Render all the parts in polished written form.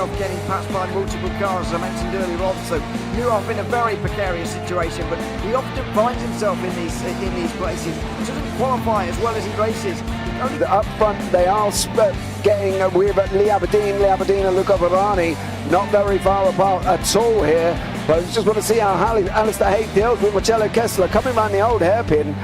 himself getting passed by multiple cars, as I mentioned earlier on, so knew off in a very precarious situation, but he often finds himself in these places. He doesn't qualify as well as he races. Up front, they are getting with Lee Aberdeen and Luca Varani, not very far apart at all here. But I just want to see how Alistair Haig deals with Marcello Kessler coming around the old hairpin.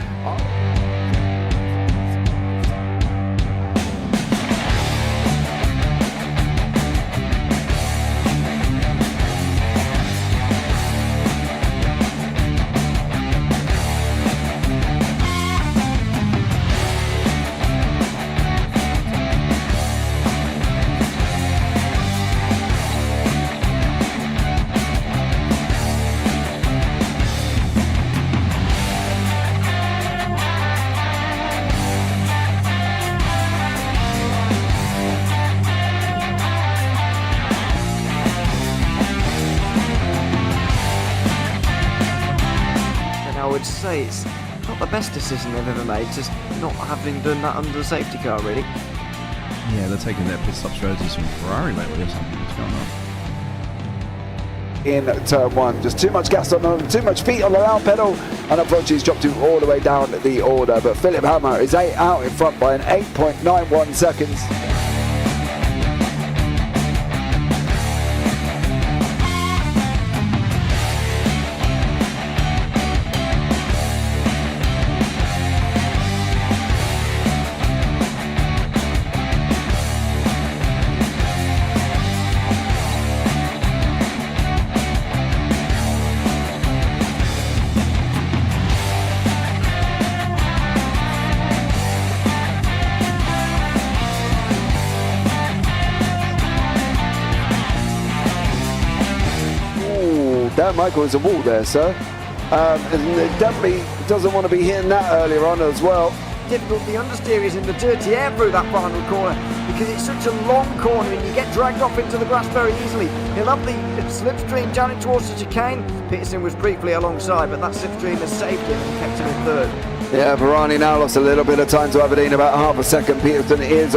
I would say it's not the best decision they've ever made, just not having done that under the safety car, really. Yeah, they're taking their pit stop strategies from Ferrari lately or something. What's going on? In turn one, just too much gas on them, too much feet on the loud pedal, and unfortunately he's dropped him all the way down the order. But Philip Hammer is out in front by an 8.91 seconds. Dan Michael is a wall there, sir. And definitely doesn't want to be hitting that earlier on as well. Difficult, the understeer is in the dirty air through that final corner because it's such a long corner and you get dragged off into the grass very easily. He'll have the slipstream down towards the chicane. Peterson was briefly alongside, but that slipstream has saved him and kept him in third. Yeah, Varani now lost a little bit of time to Aberdeen, about half a second. Peterson is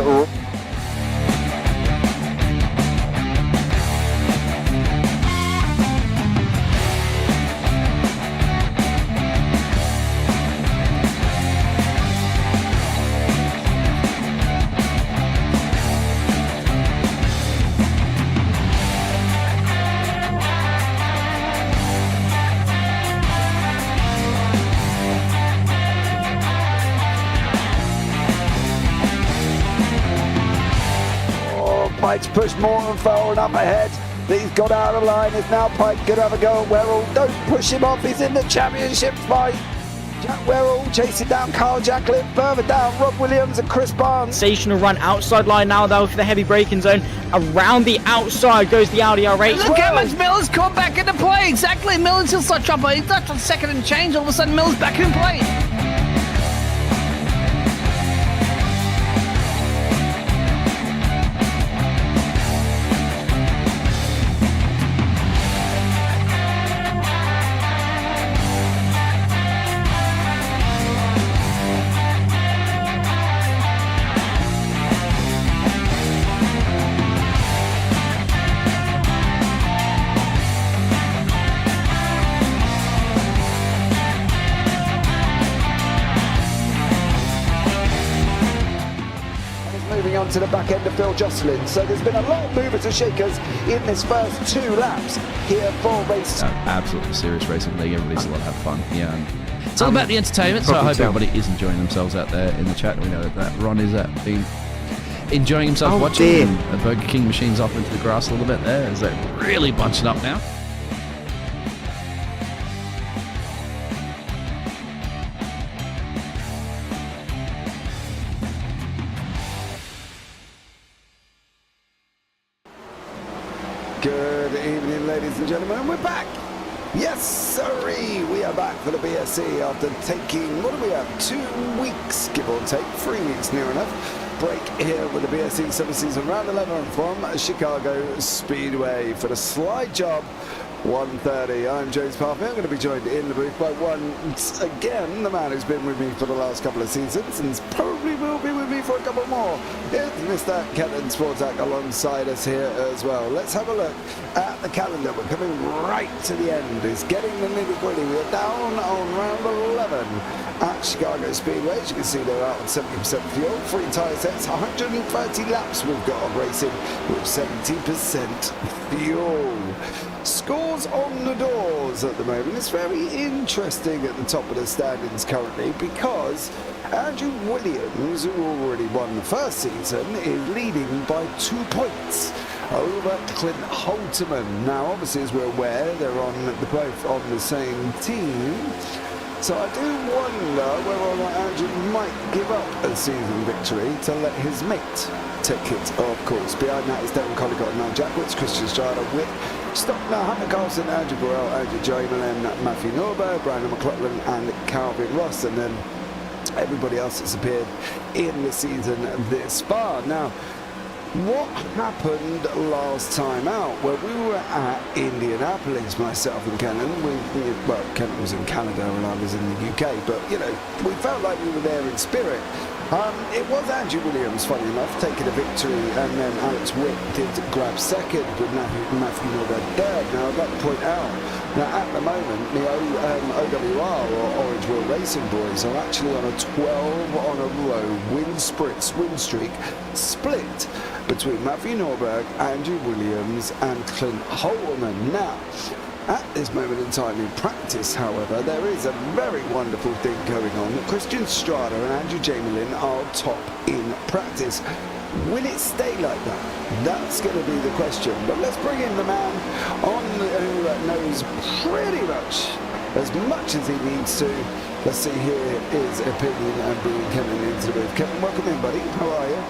Pike's pushed Morton forward up ahead. He's got out of line. Is now Pike going to have a go at Werrell? Don't push him off. He's in the championship fight. Jack Werrell chasing down Carl Jacklin. Further down, Rob Williams and Chris Barnes. Sensational run outside line now though for the heavy braking zone. Around the outside goes the Audi R8. Look how much Miller's come back into play. Exactly. Miller's still such up. He's not on second and change. All of a sudden Miller's back in play. On to the back end of Phil Jocelyn, so there's been a lot of movers and shakers in this first 2 laps here for race. Absolutely serious racing league. Everybody's a lot to have fun. Yeah, and it's all about the entertainment. So I hope everybody is enjoying themselves out there in the chat. We know that Ron is been enjoying himself watching the Burger King machines off into the grass a little bit there as they're really bunching up now. Good evening, ladies and gentlemen. We're back. Yes, sirree. We are back for the BSC after taking, what do we have, 2 weeks, give or take, 3 weeks near enough. Break here with the BSC Summer Season Round 11 from Chicago Speedway for the slide job 1:30. I'm James Parfitt. I'm going to be joined in the booth by once again the man who's been with me for the last couple of seasons and probably will be with me for a couple more. It's Mr. Kenton Sportak alongside us here as well. Let's have a look at the calendar. We're coming right to the end. It's getting the nitty-gritty. We're down on round 11 at Chicago Speedway. As you can see, they're out on 70% fuel, 3 tyre sets, 130 laps we've got on racing with 70% fuel. Scores on the doors at the moment. It's very interesting at the top of the standings currently because Andrew Williams, who already won the first season, is leading by 2 points over Clint Holterman. Now, obviously, as we're aware, they're both on the same team. So I do wonder whether or not Andrew might give up a season victory to let his mate take it, of course. Behind that is Darren Collicott and Nigel Jackwitz, Christian Strada, Witt, Stockner, Hunter Carlson, Andrew Burrell, Andrew Jamelin, Matthew Norberg, Brandon McLaughlin and Calvin Ross. And then everybody else that's appeared in the season this far. Now, what happened last time out? Well, we were at Indianapolis, myself and Kenton. Well, Kenton was in Canada and I was in the UK, but, you know, we felt like we were there in spirit. It was Andrew Williams, funny enough, taking a victory, and then Alex Witt did grab second with Matthew Norberg third. Now, I'd like to point out that at the moment, the OWR, or Orange Wheel Racing boys, are actually on a 12 on a row win streak split between Matthew Norberg, Andrew Williams and Clint Holterman. Now, at this moment in time in practice, however, there is a very wonderful thing going on. Christian Strada and Andrew Jamelin are top in practice. Will it stay like that? That's going to be the question. But let's bring in the man on who knows pretty much as he needs to. Let's see here his opinion and bringing Kenton into the booth. Kenton, welcome in, buddy. How are you?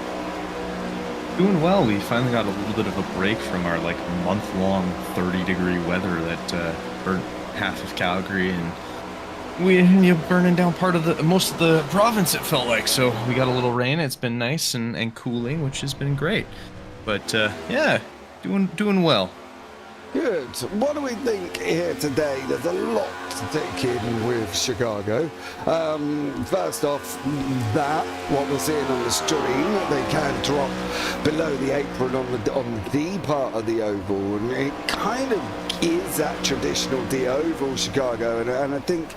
Doing well. We finally got a little bit of a break from our month-long 30-degree weather that burnt half of Calgary, and we ended up burning down most of the province, it felt like. So we got a little rain. It's been nice and cooling, which has been great. But yeah, doing well. Good. What do we think here today? There's a lot to take in with Chicago. First off, what we're seeing on the stream, they can drop below the apron on the part of the oval, and it kind of is that traditional oval Chicago, and I think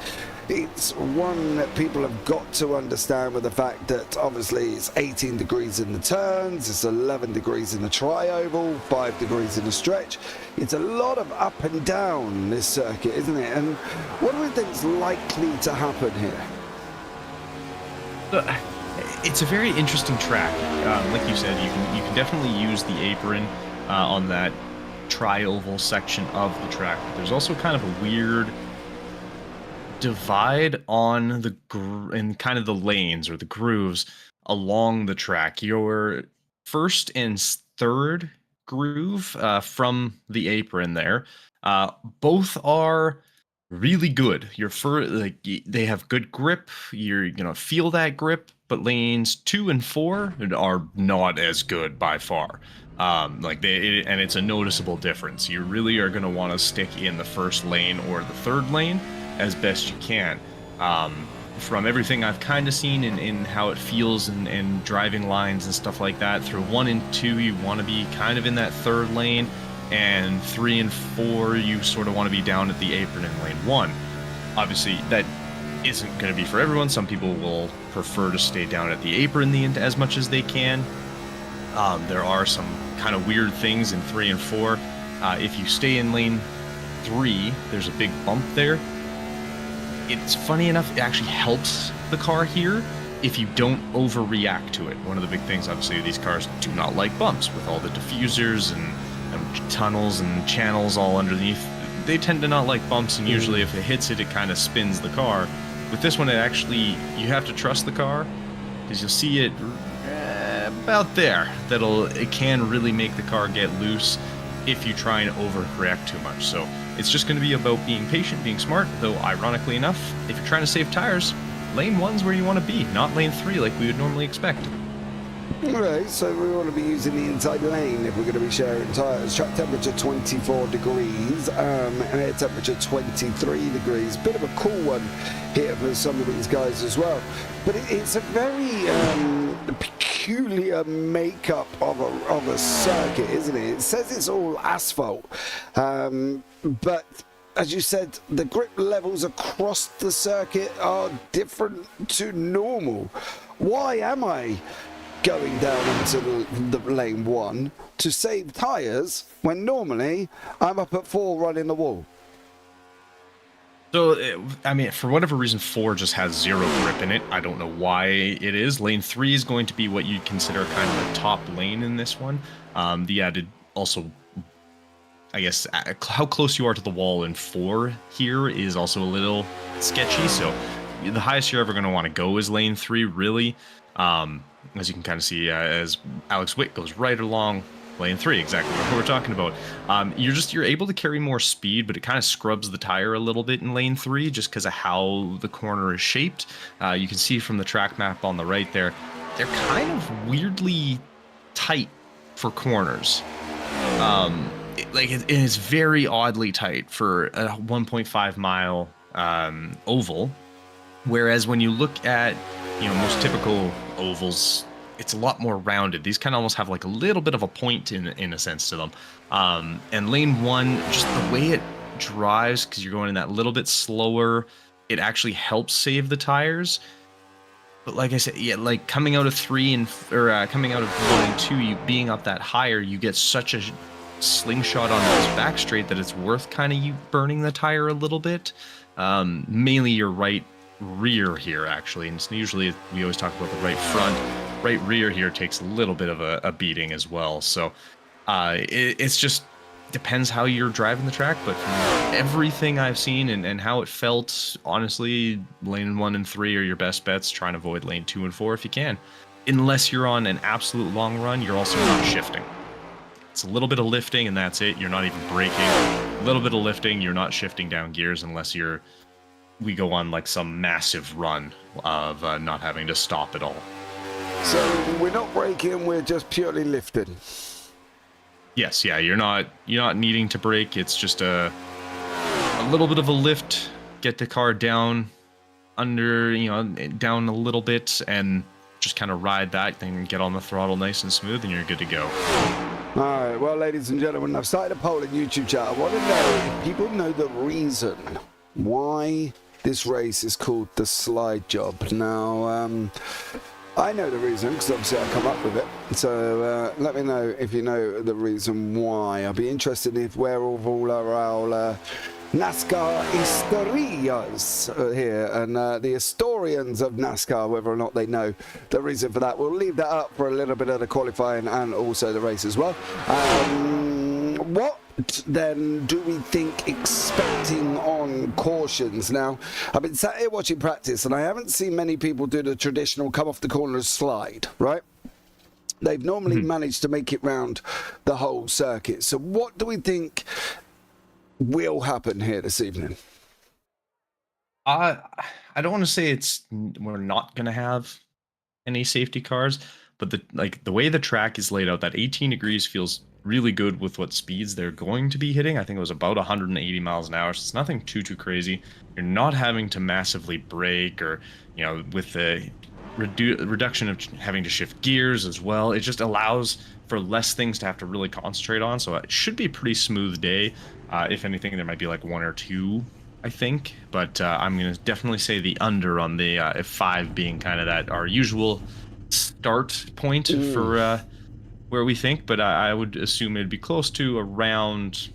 it's one that people have got to understand, with the fact that obviously it's 18 degrees in the turns, it's 11 degrees in the tri-oval, 5 degrees in the stretch. It's a lot of up and down, this circuit, isn't it? And what do we think's likely to happen here? It's a very interesting track. Like you said, you can definitely use the apron on that tri-oval section of the track. But there's also kind of a weird divide on the in kind of the lanes or the grooves along the track. Your first and third groove from the apron there, both are really good. They have good grip. You're gonna feel that grip. But lanes 2 and 4 are not as good by far. And it's a noticeable difference. You really are gonna want to stick in the first lane or the third lane as best you can. From everything I've kind of seen in how it feels and driving lines and stuff like that, through 1 and 2 you want to be kind of in that third lane, and 3 and 4 you sort of want to be down at the apron in lane 1. Obviously that isn't going to be for everyone. Some people will prefer to stay down at the apron as much as they can. There are some kind of weird things in 3 and 4. If you stay in lane 3, there's a big bump there. It's funny enough, it actually helps the car here if you don't overreact to it. One of the big things, obviously, these cars do not like bumps with all the diffusers and tunnels and channels all underneath. They tend to not like bumps, and usually if it hits it, it kind of spins the car. With this one, you have to trust the car, because you'll see it about there. It can really make the car get loose if you try and overcorrect too much. So it's just going to be about being patient, being smart, though ironically enough, if you're trying to save tires, lane 1's where you want to be, not lane 3 like we would normally expect. Right, so we want to be using the inside lane if we're going to be sharing tyres. Track temperature 24 degrees, air temperature 23 degrees. Bit of a cool one here for some of these guys as well. But it's a very peculiar makeup of a circuit, isn't it? It says it's all asphalt, but as you said, the grip levels across the circuit are different to normal. Why am I going down into the lane 1 to save tyres when normally I'm up at 4 running the wall? So, I mean, for whatever reason, 4 just has 0 grip in it. I don't know why it is. Lane 3 is going to be what you'd consider kind of a top lane in this one. The added also, I guess, how close you are to the wall in 4 here is also a little sketchy. So the highest you're ever going to want to go is lane 3, really. As you can kind of see, as Alex Witt goes right along lane 3, exactly what we're talking about. You're able to carry more speed, but it kind of scrubs the tire a little bit in lane 3 just because of how the corner is shaped. You can see from the track map on the right there, they're kind of weirdly tight for corners. It is very oddly tight for a 1.5 mile oval, whereas when you look at most typical ovals, it's a lot more rounded. These kind of almost have like a little bit of a point in a sense to them. And lane 1, just the way it drives, because you're going in that little bit slower, it actually helps save the tires. But like I said, yeah, like coming out of 3 coming out of 1 and 2, you being up that higher, you get such a slingshot on this back straight that it's worth kind of you burning the tire a little bit. Mainly your right rear here, actually, and usually we always talk about the right front. Right rear here takes a little bit of a beating as well. So it's just depends how you're driving the track, but from everything I've seen and how it felt, honestly, lane 1 and 3 are your best bets. Try and avoid lane 2 and 4 if you can, unless you're on an absolute long run. You're also not shifting. It's a little bit of lifting and that's it. You're not even braking. A little bit of lifting. You're not shifting down gears unless we go on like some massive run of not having to stop at all. So we're not braking, we're just purely lifting. Yes, yeah, you're not needing to brake. It's just a little bit of a lift, get the car down down a little bit, and just kind of ride that, then get on the throttle nice and smooth, and you're good to go. All right, well, ladies and gentlemen, I've started a poll in YouTube chat. I want to know if people know the reason why this race is called the slide job. Now, I know the reason because obviously I come up with it. So let me know if you know the reason why. I'll be interested if where all are our NASCAR historias here and the historians of NASCAR, whether or not they know the reason for that. We'll leave that up for a little bit of the qualifying and also the race as well. What then do we think expecting on cautions? Now, I've been sat here watching practice and I haven't seen many people do the traditional come off the corner slide, right? They've normally managed to make it round the whole circuit. So what do we think will happen here this evening? I don't want to say we're not going to have any safety cars, but the way the track is laid out, that 18 degrees feels really good with what speeds they're going to be hitting. I think it was about 180 miles an hour, so it's nothing too crazy. You're not having to massively brake or, with the reduction of having to shift gears as well. It just allows for less things to have to really concentrate on, so it should be a pretty smooth day. If anything, there might be like 1 or 2, I think, but I'm going to definitely say the under on the 5 being kind of that our usual start point for where we think, but I would assume it'd be close to around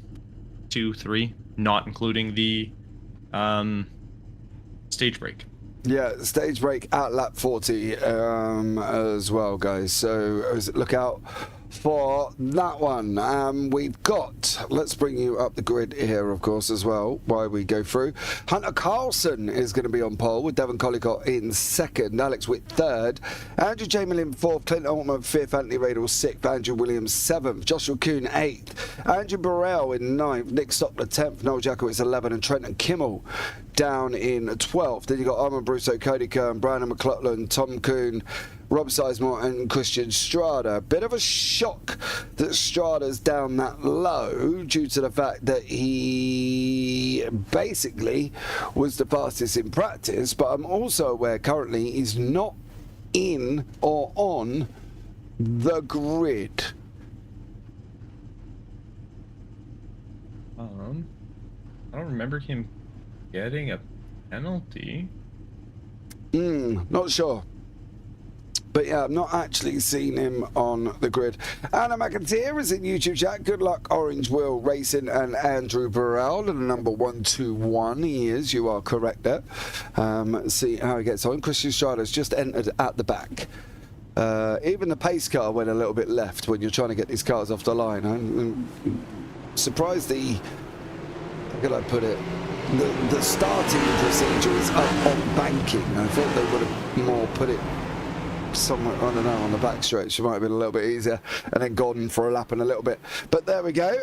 2, 3, not including the stage break. Yeah, stage break at lap 40 as well, guys. So look out for that one. We've got, let's bring you up the grid here, of course, as well, while we go through. Hunter Carlson is going to be on pole with Devon Collicott in second, Alex Witt third, Andrew Chamberlain fourth, Clint Altman fifth, Anthony Radel sixth, Andrew Williams seventh, Joshua Kuhn eighth, Andrew Burrell in ninth, Nick Stockler 10th, Noel Jackowitz 11th, and Trenton Kimmel down in 12th. Then you've got Armand Brousseau, Cody Kern, Brandon McLaughlin, Tom Kuhn, Rob Sizemore and Christian Strada. A bit of a shock that Strada's down that low due to the fact that he basically was the fastest in practice, but I'm also aware currently he's not in or on the grid. I don't remember him getting a penalty. Not sure. But yeah, I've not actually seen him on the grid. Anna McIntyre is in YouTube chat. Good luck, Orange Wheel Racing and Andrew Burrell. And number 121, he is. You are correct there. See how he gets on. Christian Strada's just entered at the back. Even the pace car went a little bit left when you're trying to get these cars off the line. I'm surprised the... How could I put it? The starting procedure is up on banking. I thought they would have more put it somewhere, I don't know, on the back stretch. It might have been a little bit easier and then gone for a lap in a little bit. But there we go.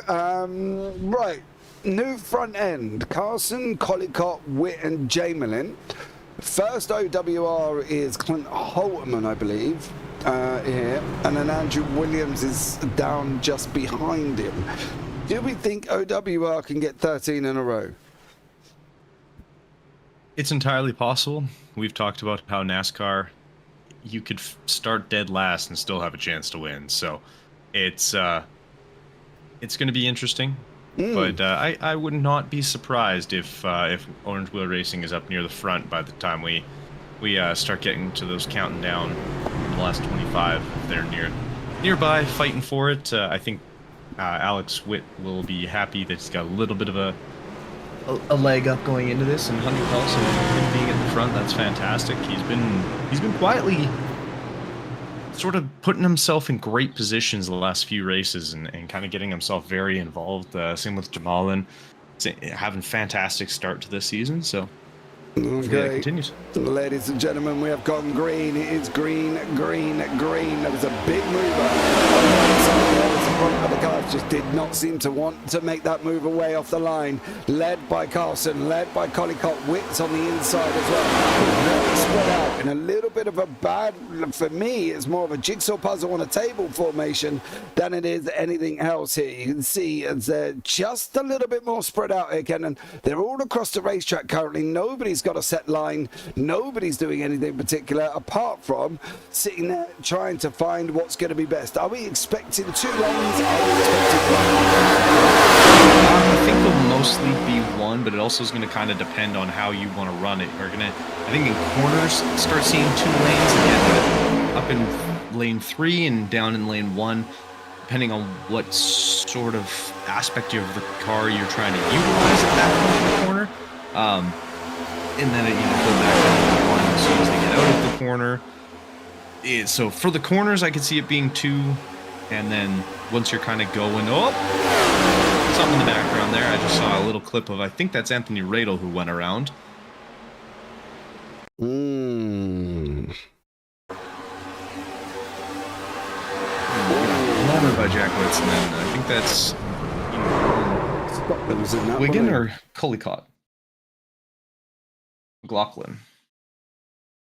Right, new front end. Carson, Collicott, Witt and Jamelin. First OWR is Clint Holtman, I believe, here. And then Andrew Williams is down just behind him. Do we think OWR can get 13 in a row? It's entirely possible. We've talked about how NASCAR, you could start dead last and still have a chance to win. So it's going to be interesting. But I would not be surprised if Orange Wheel Racing is up near the front by the time we start getting to those counting down the last 25. If they're nearby fighting for it, I think Alex Witt will be happy that he's got a little bit of a leg up going into this, and Hunting Pelson being at the front, that's fantastic. He's been quietly sort of putting himself in great positions the last few races and kind of getting himself very involved. Same with Jamalin, having fantastic start to this season. So hopefully that continues. Ladies and gentlemen, we have gone green. It is green, green, green. That was a big mover. The guys just did not seem to want to make that move away off the line. Led by Carson, led by Collicott. Witt's on the inside as well. Very spread out in a little bit of a bad, for me, it's more of a jigsaw puzzle on a table formation than it is anything else here. You can see as they're just a little bit more spread out here, Kenton. They're all across the racetrack currently. Nobody's got a set line. Nobody's doing anything particular apart from sitting there trying to find what's going to be best. Are we expecting 2 lanes? Are we expecting 1? I think there'll mostly be 1, but it also is going to kind of depend on how you want to run it. We're gonna, I think, in corners start seeing 2 lanes, and up in lane 3 and down in lane 1, depending on what sort of aspect of the car you're trying to utilize at that point in the corner. And then go back down to 1 as soon as they get out of the corner. So for the corners, I could see it being 2, and then once you're kind of going up, something in the background there. I just saw a little clip of, I think that's Anthony Radel who went around. Hammered by Jack Witz, and then I think that's Wigan or Collicott. McLaughlin,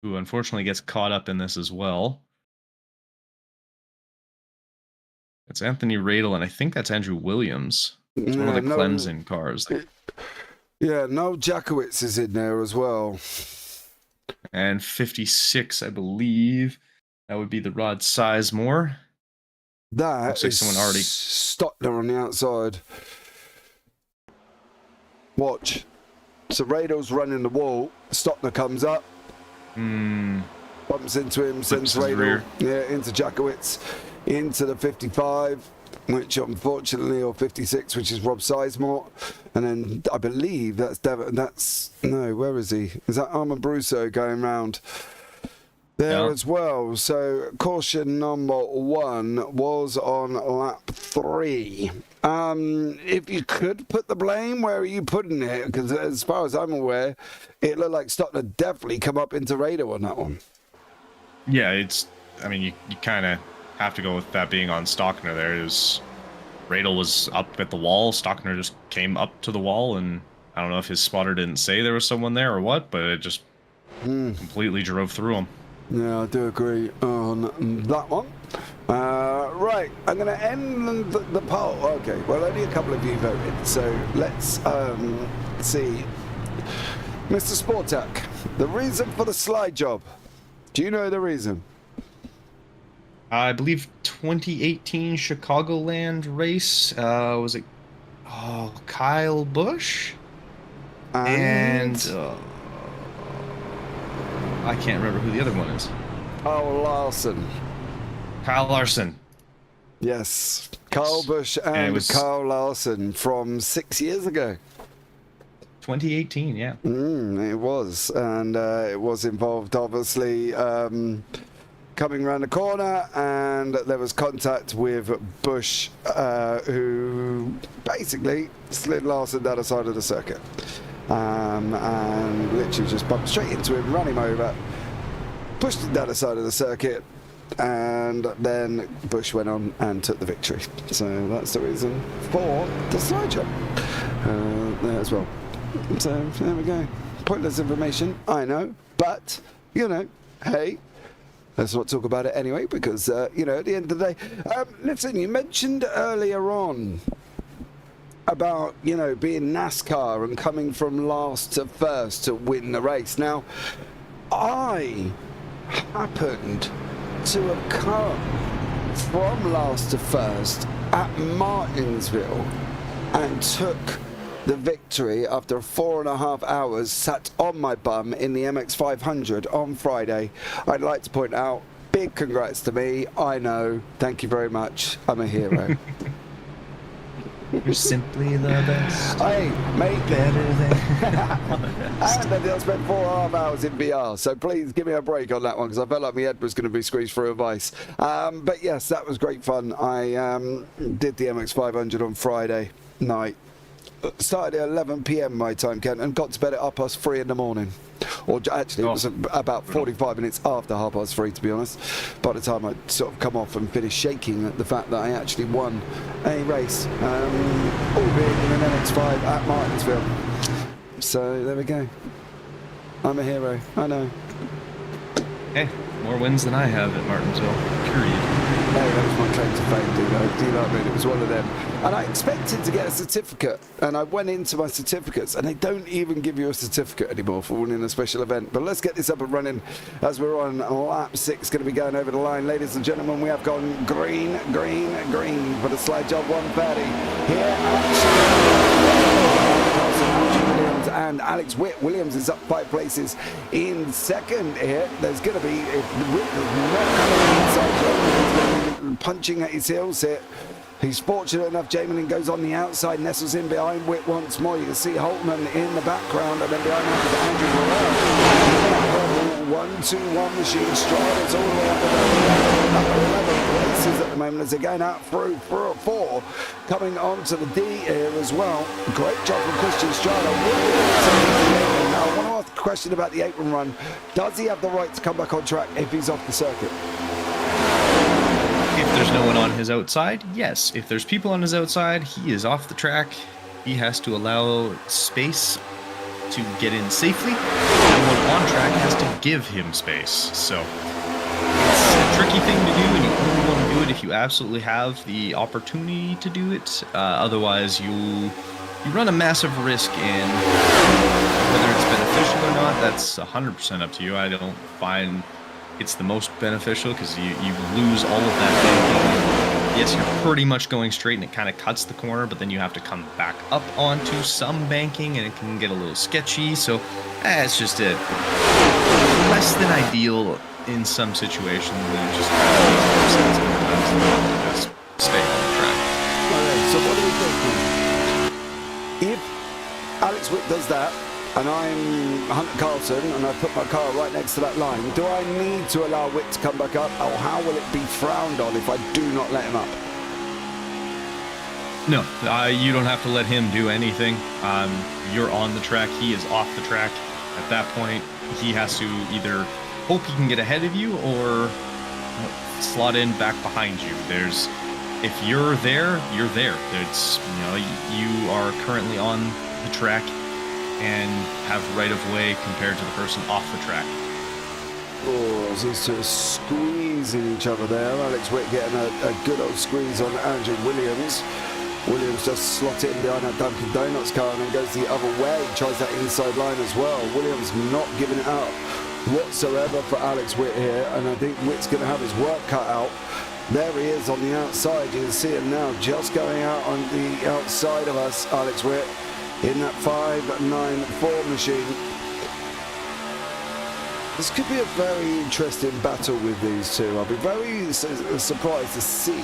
who unfortunately gets caught up in this as well. It's Anthony Radel, and I think that's Andrew Williams. It's one of the Clemson cars. Yeah, no, Jakowitz is in there as well. And 56, I believe. That would be the Rod Sizemore. That looks like someone already stopped there on the outside. Watch. So Radel's running the wall. Stockner comes up. Bumps into him, sends Radel into Jakowitz, into the 55, which unfortunately, or 56, which is Rob Sizemore. And then I believe that's Devon. No, where is he? Is that Armand Brousseau going round there as well? So caution number 1 was on lap 3. If you could put the blame, where are you putting it? Because as far as I'm aware, it looked like Stockner definitely come up into Radel on that one. Yeah, I mean, you kind of have to go with that being on Stockner there. Radel was up at the wall. Stockner just came up to the wall and I don't know if his spotter didn't say there was someone there or what, but it just completely drove through him. Yeah, I do agree on that one. Right, I'm going to end the poll. Okay, well, only a couple of you voted, so let's see. Mr. Sportak, the reason for the slide job. Do you know the reason? I believe 2018 Chicagoland race, was it Kyle Busch? And I can't remember who the other one is. Oh, Larson. Kyle Larson. Yes, Kyle Busch and Kyle Larson from 6 years ago. 2018, yeah. It was, and it was involved, obviously, coming around the corner, and there was contact with Busch, who basically slid Larson down the side of the circuit, and literally just bumped straight into him, ran him over, pushed him down the side of the circuit, and then Busch went on and took the victory. So that's the reason for the slide job there as well. So there we go. Pointless information, I know, but you know, hey, let's not talk about it anyway, because you know, at the end of the day, listen, you mentioned earlier on about, you know, being NASCAR and coming from last to first to win the race. Now, I happened to have come from last to first at Martinsville and took the victory after 4.5 hours sat on my bum in the MX 500 on Friday. I'd like to point out, big congrats to me. I know, thank you very much, I'm a hero. You're simply the best. Hey, mate. Better than And then I spent 4.5 hours in VR, so please give me a break on that one, because I felt like my head was going to be squeezed through a vice. But yes, that was great fun. I did the MX 500 on Friday night. Started at 11 p.m. my time, Kenton, and got to bed at 3:30 in the morning. Or actually, it was about 45 minutes after 3:30, to be honest. By the time I'd sort of come off and finished shaking at the fact that I actually won a race, albeit in an MX-5 at Martinsville. So there we go. I'm a hero, I know. Hey, more wins than I have at Martinsville, period. Hey, that was my claim to fame, do you know what I mean? It was one of them. And I expected to get a certificate, and I went into my certificates, and they don't even give you a certificate anymore for winning a special event. But let's get this up and running as we're on lap 6, going to be going over the line. Ladies and gentlemen, we have gone green, green, green for the slide job 130. Here, and Alex Williams is up 5 places in second here. There's going to be, if Witt does not come inside, he's going to be punching at his heels here. He's fortunate enough, Jamelin goes on the outside, nestles in behind Witt once more. You can see Holtman in the background, and then behind him is Andrew Morel. 1-2-1 machine, Strada's all the way up to 11 places at the moment as they're going out through 4, coming on to the D here as well. Great job from Christian Strada. Now, I want to ask a question about the apron run. Does he have the right to come back on track if he's off the circuit? If there's no one on his outside, yes. If there's people on his outside, he is off the track. He has to allow space to get in safely. Someone on track has to give him space. So it's a tricky thing to do, and you only want to do it if you absolutely have the opportunity to do it. Otherwise, you run a massive risk in whether it's beneficial or not. That's 100% up to you. I don't find it's the most beneficial because you lose all of that banking. Yes, you're pretty much going straight and it kind of cuts the corner, but then you have to come back up onto some banking and it can get a little sketchy. So it's just less than ideal in some situations. And it just sometimes just stay on the track. Okay, so what do we think? If Alex Witt does that, and I'm Hunter Carlson, and I put my car right next to that line, do I need to allow Witt to come back up, or how will it be frowned on if I do not let him up? No, you don't have to let him do anything. You're on the track, he is off the track. At that point, he has to either hope he can get ahead of you or slot in back behind you. If you're there, you're there. You are currently on the track. and have right of way compared to the person off the track. Oh, these two squeezing each other there. Alex Witt getting a good old squeeze on Andrew Williams. Williams just slotted in behind that Dunkin' Donuts car and then goes the other way. Tries that inside line as well. Williams not giving it up whatsoever for Alex Witt here, and I think Witt's going to have his work cut out. There he is on the outside. You can see him now just going out on the outside of us, Alex Witt, in that 594 machine. This could be a very interesting battle with these two. I'll be very surprised to see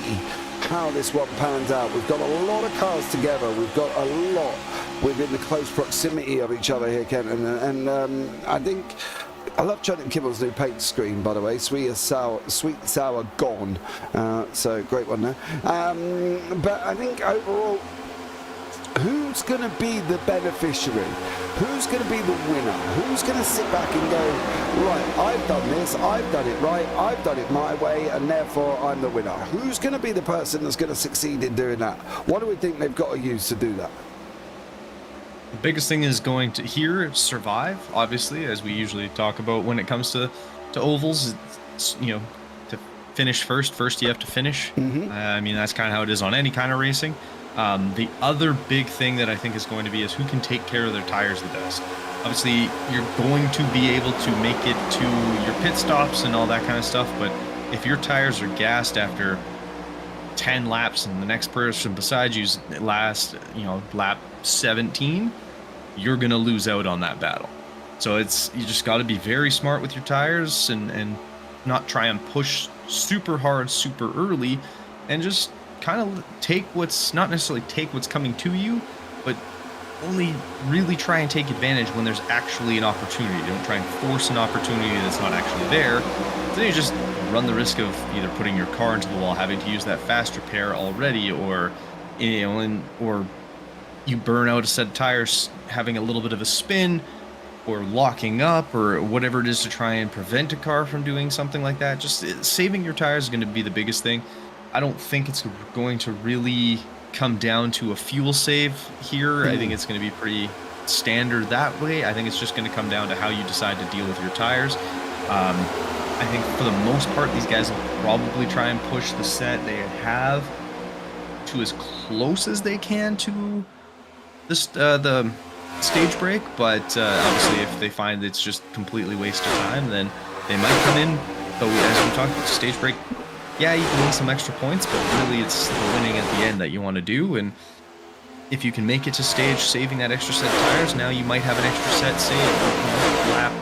how this one pans out. We've got a lot of cars together. We've got a lot within the close proximity of each other here, Kenton. And I think I love Trenton Kimball's new paint screen, by the way. Sweet sour gone. So great one there. But I think overall, who's going to be the beneficiary? Who's going to be the winner? Who's going to sit back and go, right, I've done this, I've done it right, I've done it my way, and therefore I'm the winner? Who's going to be the person that's going to succeed in doing that? What do we think they've got to use to do that? The biggest thing is going to here survive, obviously, as we usually talk about when it comes to ovals. It's, you know, to finish first you have to finish. I mean, that's kind of how it is on any kind of racing. The other big thing that I think is going to be is who can take care of their tires the best. Obviously, you're going to be able to make it to your pit stops and all that kind of stuff, but if your tires are gassed after 10 laps and the next person beside you's last, lap 17, you're going to lose out on that battle. So you just got to be very smart with your tires and not try and push super hard, super early, and just kind of not necessarily take what's coming to you, but only really try and take advantage when there's actually an opportunity. Don't try and force an opportunity that's not actually there. Then you just run the risk of either putting your car into the wall, having to use that fast repair already, or or you burn out a set of tires having a little bit of a spin, or locking up, or whatever it is to try and prevent a car from doing something like that. Just saving your tires is going to be the biggest thing. I don't think it's going to really come down to a fuel save here. I think it's going to be pretty standard that way. I think it's just going to come down to how you decide to deal with your tires. I think for the most part, these guys will probably try and push the set they have to as close as they can to the stage break, but obviously if they find it's just completely wasted time, then they might come in. But as we talked about stage break, yeah, you can win some extra points, but really it's the winning at the end that you want to do. And if you can make it to stage saving that extra set of tires, now you might have an extra set saved. Lap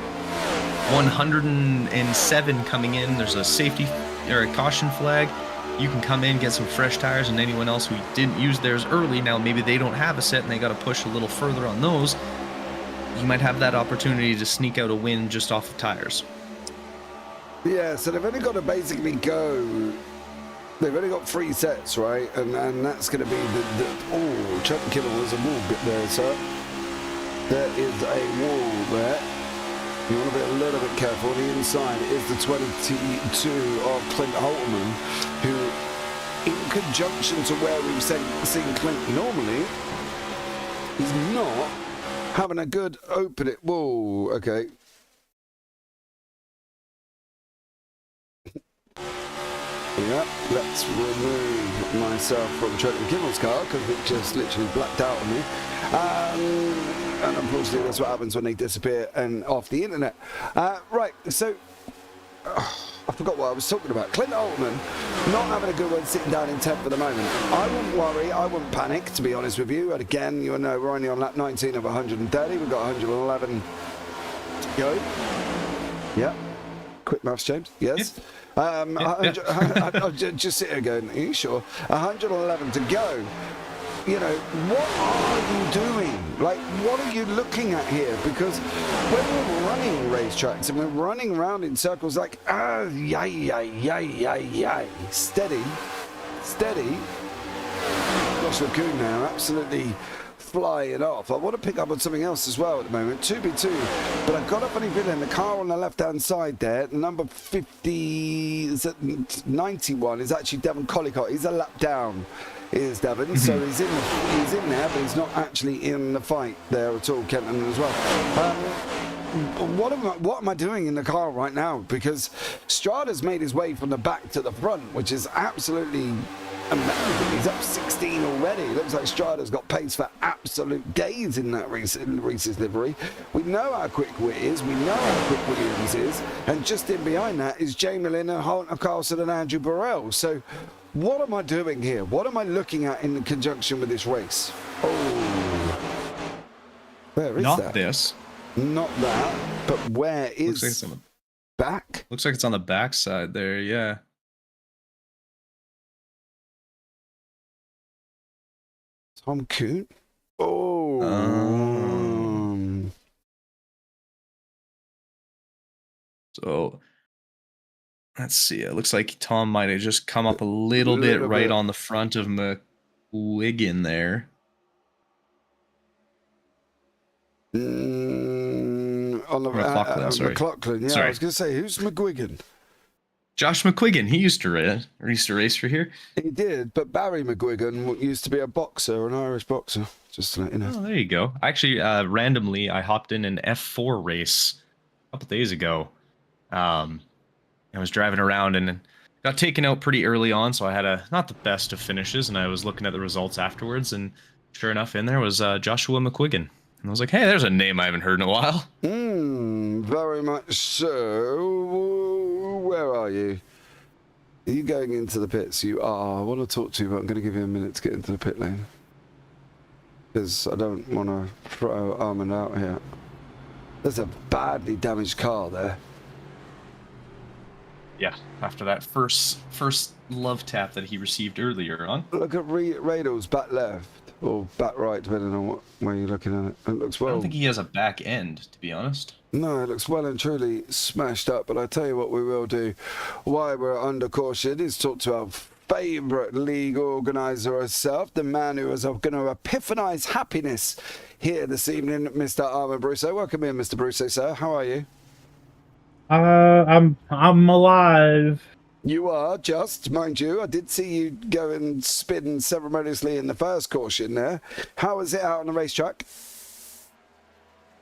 107 coming in, there's a safety or a caution flag. You can come in, get some fresh tires, and anyone else who didn't use theirs early, now maybe they don't have a set and they got to push a little further on those. You might have that opportunity to sneak out a win just off the tires. Yeah, so they've only got to basically go. They've only got 3 sets, right? And that's going to be oh, Trenton Kimball, there's a wall bit there, sir. There is a wall there. You want to be a little bit careful. The inside is the 22 of Clint Holtman, who, in conjunction to where we've seen Clint normally, is not having a good opening. Whoa, okay. Yeah, let's remove myself from Trenton Kimball's car because it just literally blacked out on me. And unfortunately, that's what happens when they disappear and off the internet. Right, so I forgot what I was talking about. Clint Altman not having a good one, sitting down in 10th at the moment. I wouldn't worry, I wouldn't panic, to be honest with you. And again, you know, we're only on lap 19 of 130. We've got 111 to go. Yeah. Quick maths, James. Yes. I'll just sit here going, are you sure? 111 to go. You know, what are you doing? Like, what are you looking at here? Because when we're running racetracks and we're running around in circles like, steady. Josh Lagoon now absolutely flying off. I want to pick up on something else as well at the moment. 2v2, but I've got a funny feeling the car on the left-hand side there, number 50, is it 91, is actually Devon Collicott. He's a lap down, is Devon. So he's in there, but he's not actually in the fight there at all, Kenton, as well. What am I doing in the car right now? Because Strada's made his way from the back to the front, which is absolutely amazing. He's up 16 already. Looks like Strada's got pace for absolute days in that Reese's livery. We know how quick Witt is. We know how quick Williams is. And just in behind that is Jamie Lynn, Hunter Carlson and Andrew Burrell. So what am I doing here? What am I looking at in conjunction with this race? Oh, where is Not that? this. Not that, but where is Looks like it's on the back? Looks like it's on the back side there, yeah. Tom Coon? Oh. So let's see. It looks like Tom might have just come up a little bit right on the front of McWiggin there. On the McLaughlin, sorry. McLaughlin, yeah. Sorry. I was going to say, who's McGuigan? Josh McQuiggan, he used to race for here. He did, but Barry McGuigan used to be a boxer, an Irish boxer, just to let you know. Oh, there you go. Actually, randomly, I hopped in an F4 race a couple days ago. I was driving around and got taken out pretty early on, so I had not the best of finishes, and I was looking at the results afterwards, and sure enough, in there was Joshua McQuiggan. And I was like, hey, there's a name I haven't heard in a while. Very much so. Where are you? Are you going into the pits? You are. I want to talk to you, but I'm going to give you a minute to get into the pit lane. Because I don't want to throw Armand out here. There's a badly damaged car there. Yeah, after that first love tap that he received earlier on. Look at Radels back left. Or back right, depending on what way you're looking at it. It looks well. I don't think he has a back end, to be honest. No, it looks well and truly smashed up. But I tell you what we will do, while we're under caution, is talk to our favourite league organiser herself, the man who is going to epiphanise happiness here this evening, Mr. Armand Brusso. Welcome in, Mr. Brusso, sir. How are you? I'm alive. You are, just, mind you. I did see you go and spin ceremoniously in the first caution there. How was it out on the racetrack?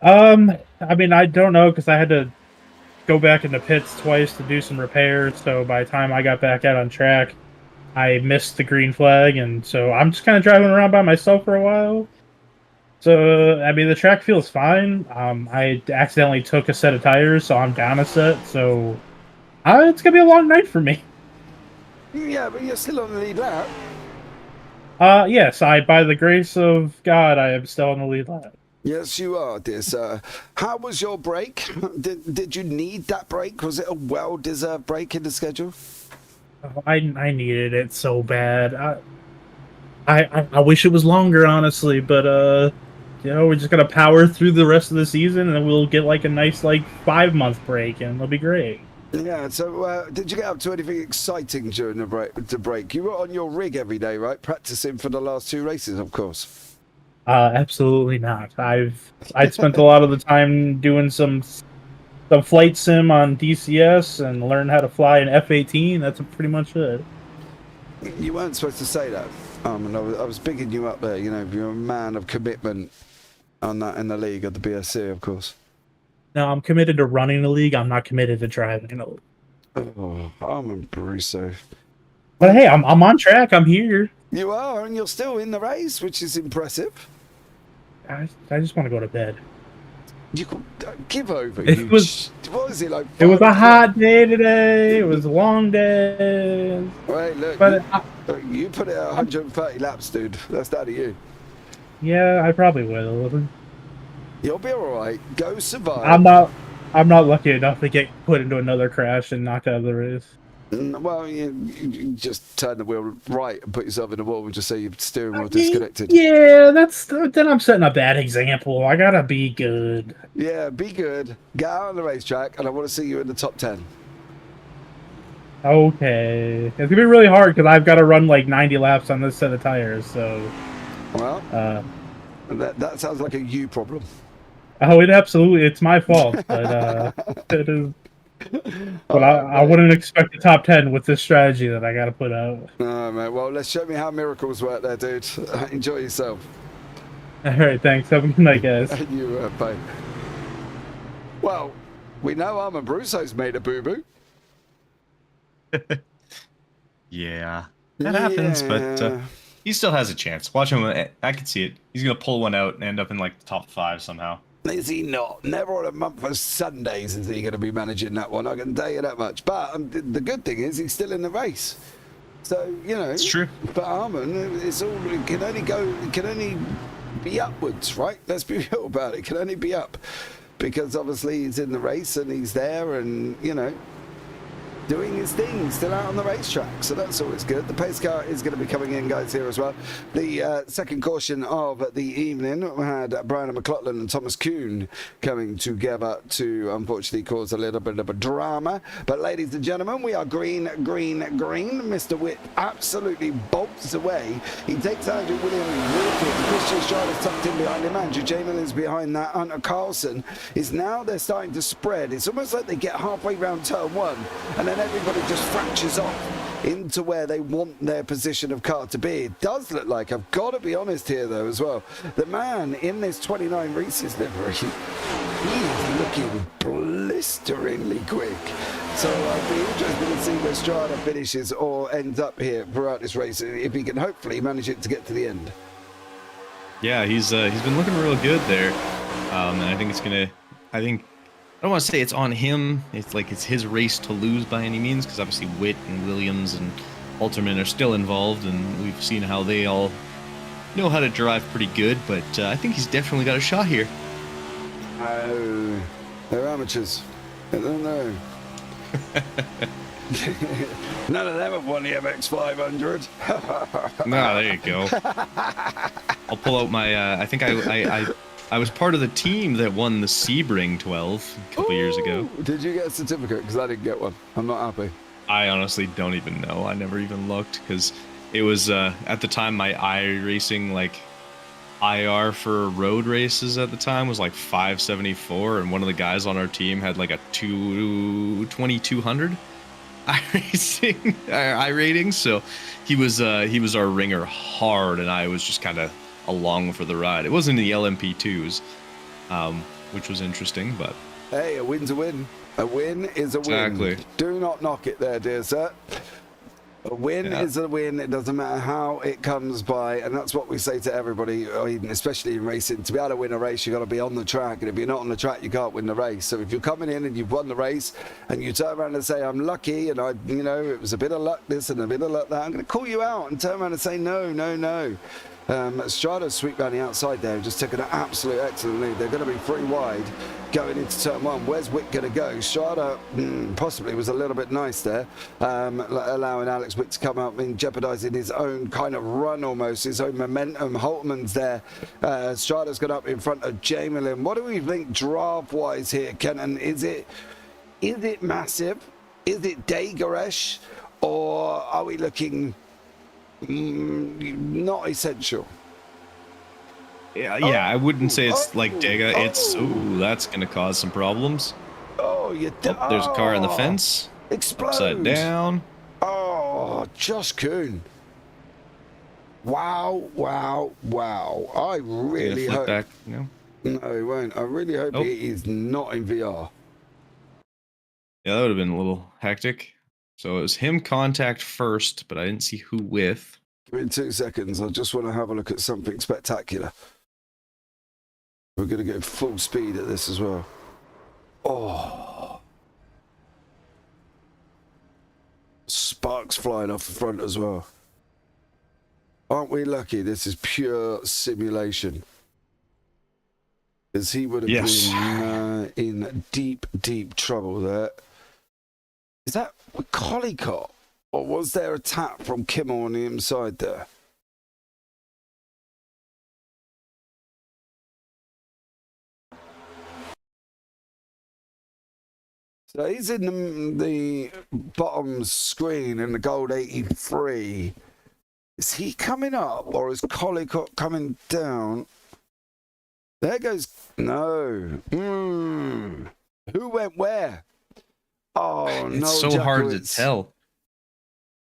I mean, I don't know, because I had to go back in the pits twice to do some repairs, so by the time I got back out on track, I missed the green flag, and so I'm just kind of driving around by myself for a while. So, I mean, the track feels fine. I accidentally took a set of tires, so I'm down a set, so it's going to be a long night for me. Yeah, but you're still on the lead lap. Yes, by the grace of God, I am still on the lead lap. Yes, you are, dear sir. How was your break? Did you need that break? Was it a well-deserved break in the schedule? Oh, I needed it so bad. I wish it was longer, honestly, but we're just gonna power through the rest of the season, and then we'll get like a nice 5-month break, and it'll be great. Yeah. So, did you get up to anything exciting during the break? You were on your rig every day, right? Practicing for the last 2 races, of course. Absolutely not. I spent a lot of the time doing some flight sim on DCS and learned how to fly an F-18. That's pretty much it. You weren't supposed to say that. And I was bigging you up there. You know, you're a man of commitment on that in the league of the BSC, of course. No, I'm committed to running the league. I'm not committed to driving the league. Oh, Armand Brusso. But hey, I'm on track. I'm here. You are, and you're still in the race, which is impressive. I just want to go to bed. You give over. What was it like? It was a hot day today. It was a long day. Wait, look. But you put it at 130 laps, dude. That's down to you. Yeah, I probably will. You'll be all right. Go survive. I'm not lucky enough to get put into another crash and knocked out of the race. Well, you just turn the wheel right and put yourself in the wall and just say your steering wheel disconnected. Yeah, then I'm setting a bad example. I gotta be good. Yeah, be good. Get out on the racetrack, and I want to see you in the top 10. Okay. It's gonna be really hard because I've got to run 90 laps on this set of tires. So, well, That sounds like a you problem. Oh, it's my fault, but it is. But I wouldn't expect the top 10 with this strategy that I got to put out. Oh, mate. Well, let's show me how miracles work there, dude. Enjoy yourself. All right, thanks. Have a good night, guys. You, bye. Well, we know Armand Brusso's made a boo-boo. Yeah, that happens, but he still has a chance. Watch him. I can see it. He's going to pull one out and end up in like the top 5 somehow. Is he not? Never on a month of Sundays is he going to be managing that one. I can tell you that much. But the good thing is he's still in the race. So, you know. It's true. But Armand, it can only be upwards, right? Let's be real about it. It can only be up. Because obviously he's in the race and he's there and, you know, doing his thing, still out on the racetrack, so that's always good. The pace car is going to be coming in, guys, here as well. The second caution of the evening had Brian McLaughlin and Thomas Kuhn coming together to unfortunately cause a little bit of a drama. But ladies and gentlemen, we are green, green, green. Mr. Witt absolutely bolts away. He takes Andrew Williams, Christian Strider's tucked in behind him. Andrew Jamin is behind that. Hunter Carlson is now, they're starting to spread. It's almost like they get halfway round turn 1 and then everybody just fractures off into where they want their position of car to be. It does look like, I've got to be honest here though as well, the man in this 29 Reese's livery, he's looking blisteringly quick. So I'd be interested to see where Strada finishes or ends up here throughout this race, if he can hopefully manage it to get to the end. Yeah, he's been looking real good there, and I think I don't want to say it's on him. It's like it's his race to lose by any means, because obviously Witt and Williams and Alterman are still involved, and we've seen how they all know how to drive pretty good. But I think he's definitely got a shot here. Oh, they're amateurs. I don't know. None of them have won the MX500. No, there you go. I'll pull out my. I think I was part of the team that won the Sebring 12 a couple years ago. Did you get a certificate? Because I didn't get one. I'm not happy. I honestly don't even know. I never even looked, because it was at the time my iRacing like IR for road races at the time was like 574, and one of the guys on our team had like a 2200 iRating, so he was our ringer hard, and I was just kind of along for the ride. It wasn't the LMP2s, which was interesting, but hey, a win's a win. A win is a win. Exactly. Do not knock it there, dear sir. A win is a win. It doesn't matter how it comes by, and that's what we say to everybody, especially in racing. To be able to win a race, you've got to be on the track, and if you're not on the track, you can't win the race. So if you're coming in and you've won the race, and you turn around and say, I'm lucky, and it was a bit of luck this and a bit of luck that, I'm going to call you out and turn around and say, no, no, no. Strada sweep down the outside there, just took an absolute excellent lead. They're going to be 3 wide going into turn 1. Where's Witt going to go? Strada possibly was a little bit nice there, allowing Alex Witt to come up and jeopardising his own kind of run almost, his own momentum. Holtman's there. Strada's got up in front of Jamelin. What do we think draft-wise here, Kenton? Is it massive? Is it Dageresh? Or are we looking... not essential? Yeah, I wouldn't say it's like Dega. It's that's gonna cause some problems. There's a car on the fence. Explode. Upside down. Oh, Josh Kuhn. Wow. I really hope. Back, no, he won't. I really hope he is not in VR. Yeah, that would have been a little hectic. So it was him contact first, but I didn't see who with. Give me 2 seconds. I just want to have a look at something spectacular. We're going to go full speed at this as well. Oh. Sparks flying off the front as well. Aren't we lucky? This is pure simulation. Because he would have been in deep, deep trouble there. Is that Collicott? Or was there a tap from Kimmel on the inside there? So he's in the bottom screen in the gold 83. Is he coming up or is Collicott coming down? There goes... No. Who went where? Oh, no. It's so hard to tell.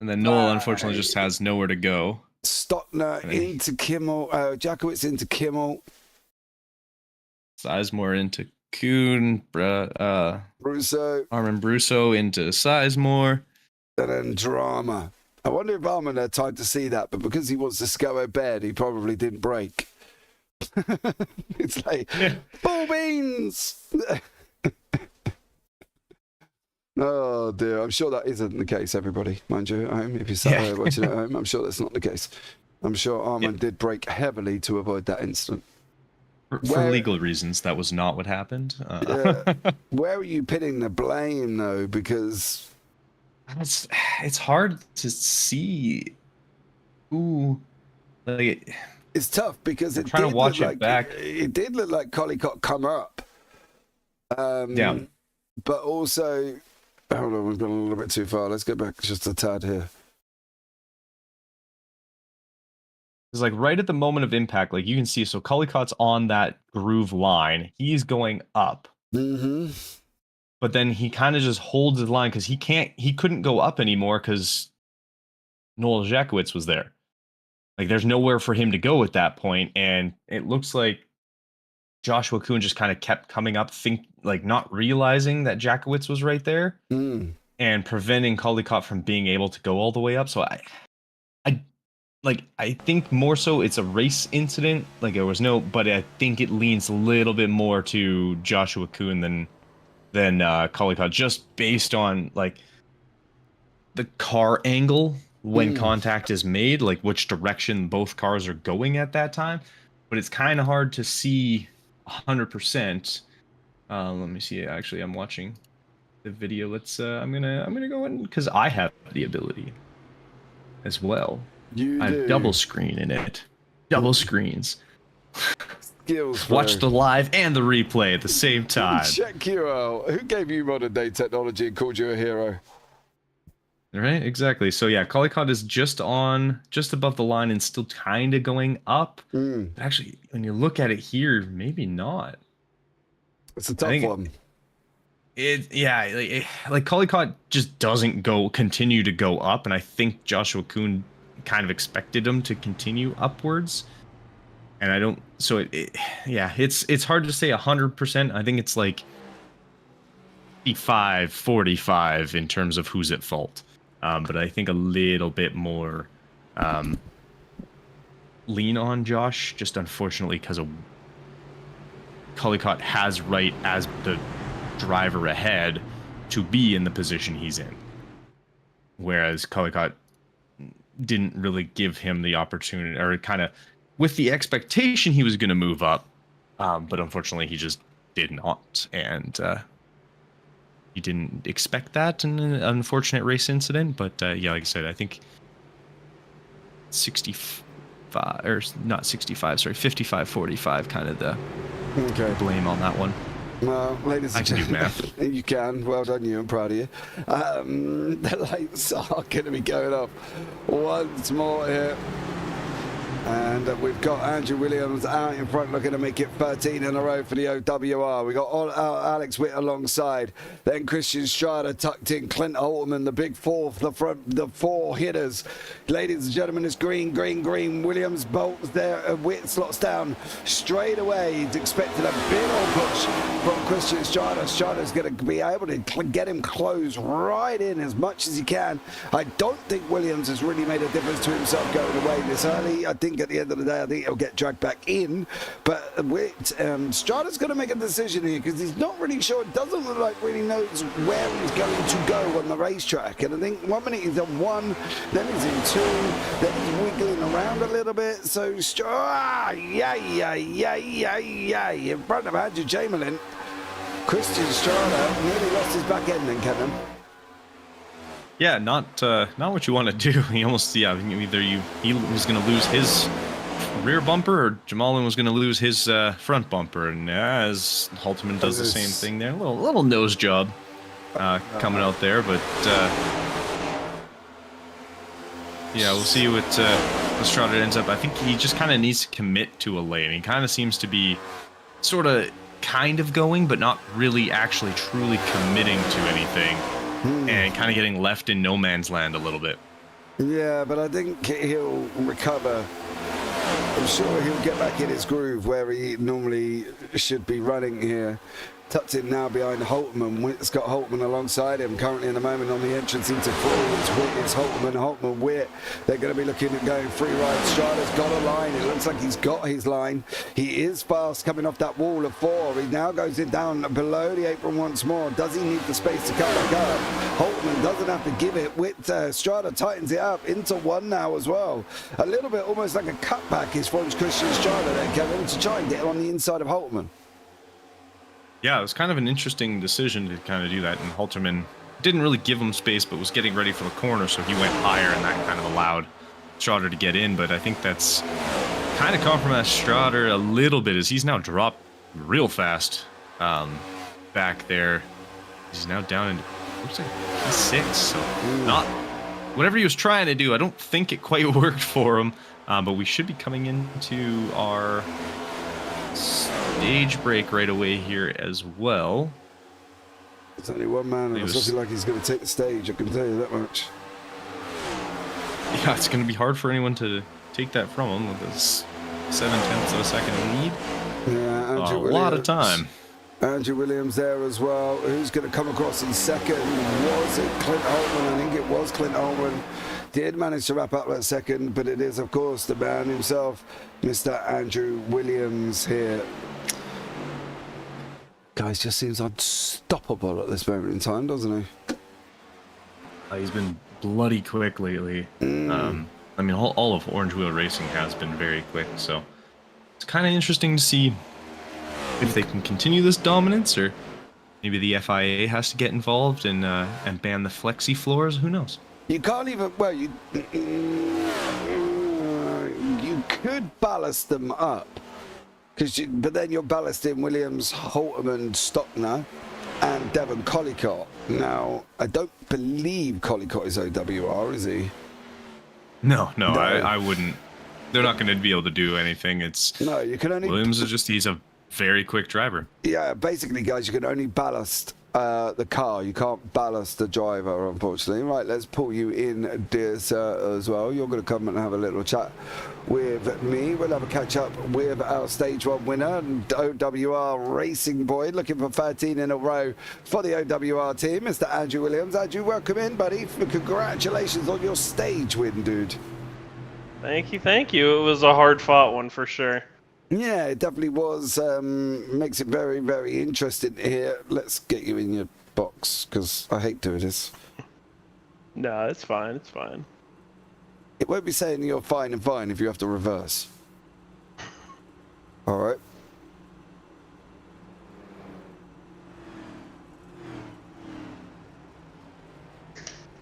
And then Noel, unfortunately, just has nowhere to go. Stockner into Kimmel. Jakowitz into Kimmel. Sizemore into Kuhn. Brusso. Armin Brusso into Sizemore. And then Drama. I wonder if Armin had time to see that, but because he wants to go to bed, he probably didn't break. It's like, ball beans! Oh dear, I'm sure that isn't the case, everybody. Mind you, at home, if you sat there watching at home, I'm sure that's not the case. I'm sure Armin did brake heavily to avoid that incident. For legal reasons, that was not what happened. Where are you pinning the blame, though? Because it's hard to see who. Like, it's tough because it trying did to watch look it like, back. It did look like Collicott come up. Yeah. But also, hold on, we've gone a little bit too far. Let's go back just a tad here. It's like right at the moment of impact, like you can see, so Collicott's on that groove line. He's going up. Mm-hmm. But then he kind of just holds his line because he couldn't go up anymore because Noel Jakowitz was there. Like there's nowhere for him to go at that point, and it looks like Joshua Kuhn just kind of kept coming up, not realizing that Jakowitz was right there, and preventing Collicott from being able to go all the way up. So I think more so it's a race incident. Like there was but I think it leans a little bit more to Joshua Kuhn than Collicott, just based on like the car angle when contact is made, like which direction both cars are going at that time. But it's kind of hard to see 100%. Let me see. Actually, I'm watching the video. Let's. I'm gonna go in because I have the ability as well. I have double screen in it. Double screens. Skills. Watch the live and the replay at the same time. Check you out. Who gave you modern day technology and called you a hero? Right, exactly. So yeah, Collicott is just above the line and still kind of going up. Actually, when you look at it here, maybe not. It's a tough one. Like Collicott just doesn't continue to go up, and I think Joshua Kuhn kind of expected him to continue upwards, and I don't. So it's hard to say 100%. I think it's like 55-45 in terms of who's at fault. But I think a little bit more lean on Josh, just unfortunately because of Collicott has right as the driver ahead to be in the position he's in. Whereas Collicott didn't really give him the opportunity, or kind of with the expectation he was going to move up. But unfortunately he just did not. And you didn't expect that in an unfortunate race incident, but like I said, I think 55-45 kind of the blame on that one. Well, ladies and gentlemen, I can do math. You can. Well done, you. I'm proud of you. The lights are going to be going off once more here. And we've got Andrew Williams out in front, looking to make it 13 in a row for the OWR. We've got Alex Witt alongside. Then Christian Strada tucked in. Clint Holtman, the big four, the four hitters. Ladies and gentlemen, it's green. Williams bolts there. Witt slots down straight away. He's expecting a big old push from Christian Strada. Strada's going to be able to get him close right in as much as he can. I don't think Williams has really made a difference to himself going away this early. I think at the end of the day, I think he'll get dragged back in. But Strada's going to make a decision here because he's not really sure. It doesn't look like really knows where he's going to go on the racetrack. And I think 1 minute he's on one, then he's in two, then he's wiggling around a little bit. So in front of Andrew Chamberlain, Christian Strada nearly lost his back end then, Kenton. Yeah, not what you want to do. He almost, either he was going to lose his rear bumper, or Jamalin was going to lose his front bumper, and as Halterman does the same thing there, a little nose job coming out there, but we'll see what Strada ends up. I think he just kind of needs to commit to a lane. He kind of seems to be sort of kind of going, but not really actually truly committing to anything, and kind of getting left in no man's land a little bit. Yeah, but I think he'll recover. I'm sure he'll get back in his groove where he normally should be running here. Tucked in now behind Holtman. Witt's got Holtman alongside him. Currently in the moment on the entrance into forwards. Witt is Holtman, Witt. They're going to be looking at going free ride. Strada's got a line. It looks like he's got his line. He is fast coming off that wall of 4. He now goes it down below the apron once more. Does he need the space to kind of go? Holtman doesn't have to give it. Witt, Strada tightens it up into 1 now as well. A little bit almost like a cutback is from Christian Strada there, Kevin, to try and get on the inside of Holtman. Yeah, it was kind of an interesting decision to kind of do that, and Halterman didn't really give him space, but was getting ready for the corner, so he went higher, and that kind of allowed Strada to get in. But I think that's kind of compromised Strada a little bit, as he's now dropped real fast back there. He's now down in, looks like P6, so not whatever he was trying to do. I don't think it quite worked for him, but we should be coming into our stage break right away here as well. There's only one man, and it's looking like he's going to take the stage, I can tell you that much. Yeah, it's going to be hard for anyone to take that from him with this 0.7 of a second lead. Yeah, Andrew Williams. A lot of time. Andrew Williams there as well. Who's going to come across in second? Was it Clint Holtman? I think it was Clint Holtman. Did manage to wrap up that second, but it is, of course, the man himself, Mr. Andrew Williams here. Guys, just seems unstoppable at this moment in time, doesn't he? He's been bloody quick lately. I mean, all of Orange Wheel Racing has been very quick, so it's kind of interesting to see if they can continue this dominance, or maybe the FIA has to get involved and ban the flexi floors. Who knows? You can't even, well, you could ballast them up, but then you're ballasting Williams, Holtman, Stockner, and Devon Collicott. Now, I don't believe Collicott is OWR, is he? No. I wouldn't. They're not going to be able to do anything. No, you can only. Williams is he's a very quick driver. Yeah, basically, guys, you can only ballast the car. You can't ballast the driver, unfortunately. Right, let's pull you in, dear sir, as well. You're going to come and have a little chat with me. We'll have a catch up with our stage 1 winner, OWR Racing Boy, looking for 13 in a row for the OWR team, Mr. Andrew Williams. Andrew, welcome in, buddy. Congratulations on your stage win, dude. Thank you. It was a hard-fought one for sure. Yeah, it definitely was. Makes it very, very interesting here. Let's get you in your box, because I hate doing this. No, it's fine. It won't be saying you're fine and fine if you have to reverse. All right.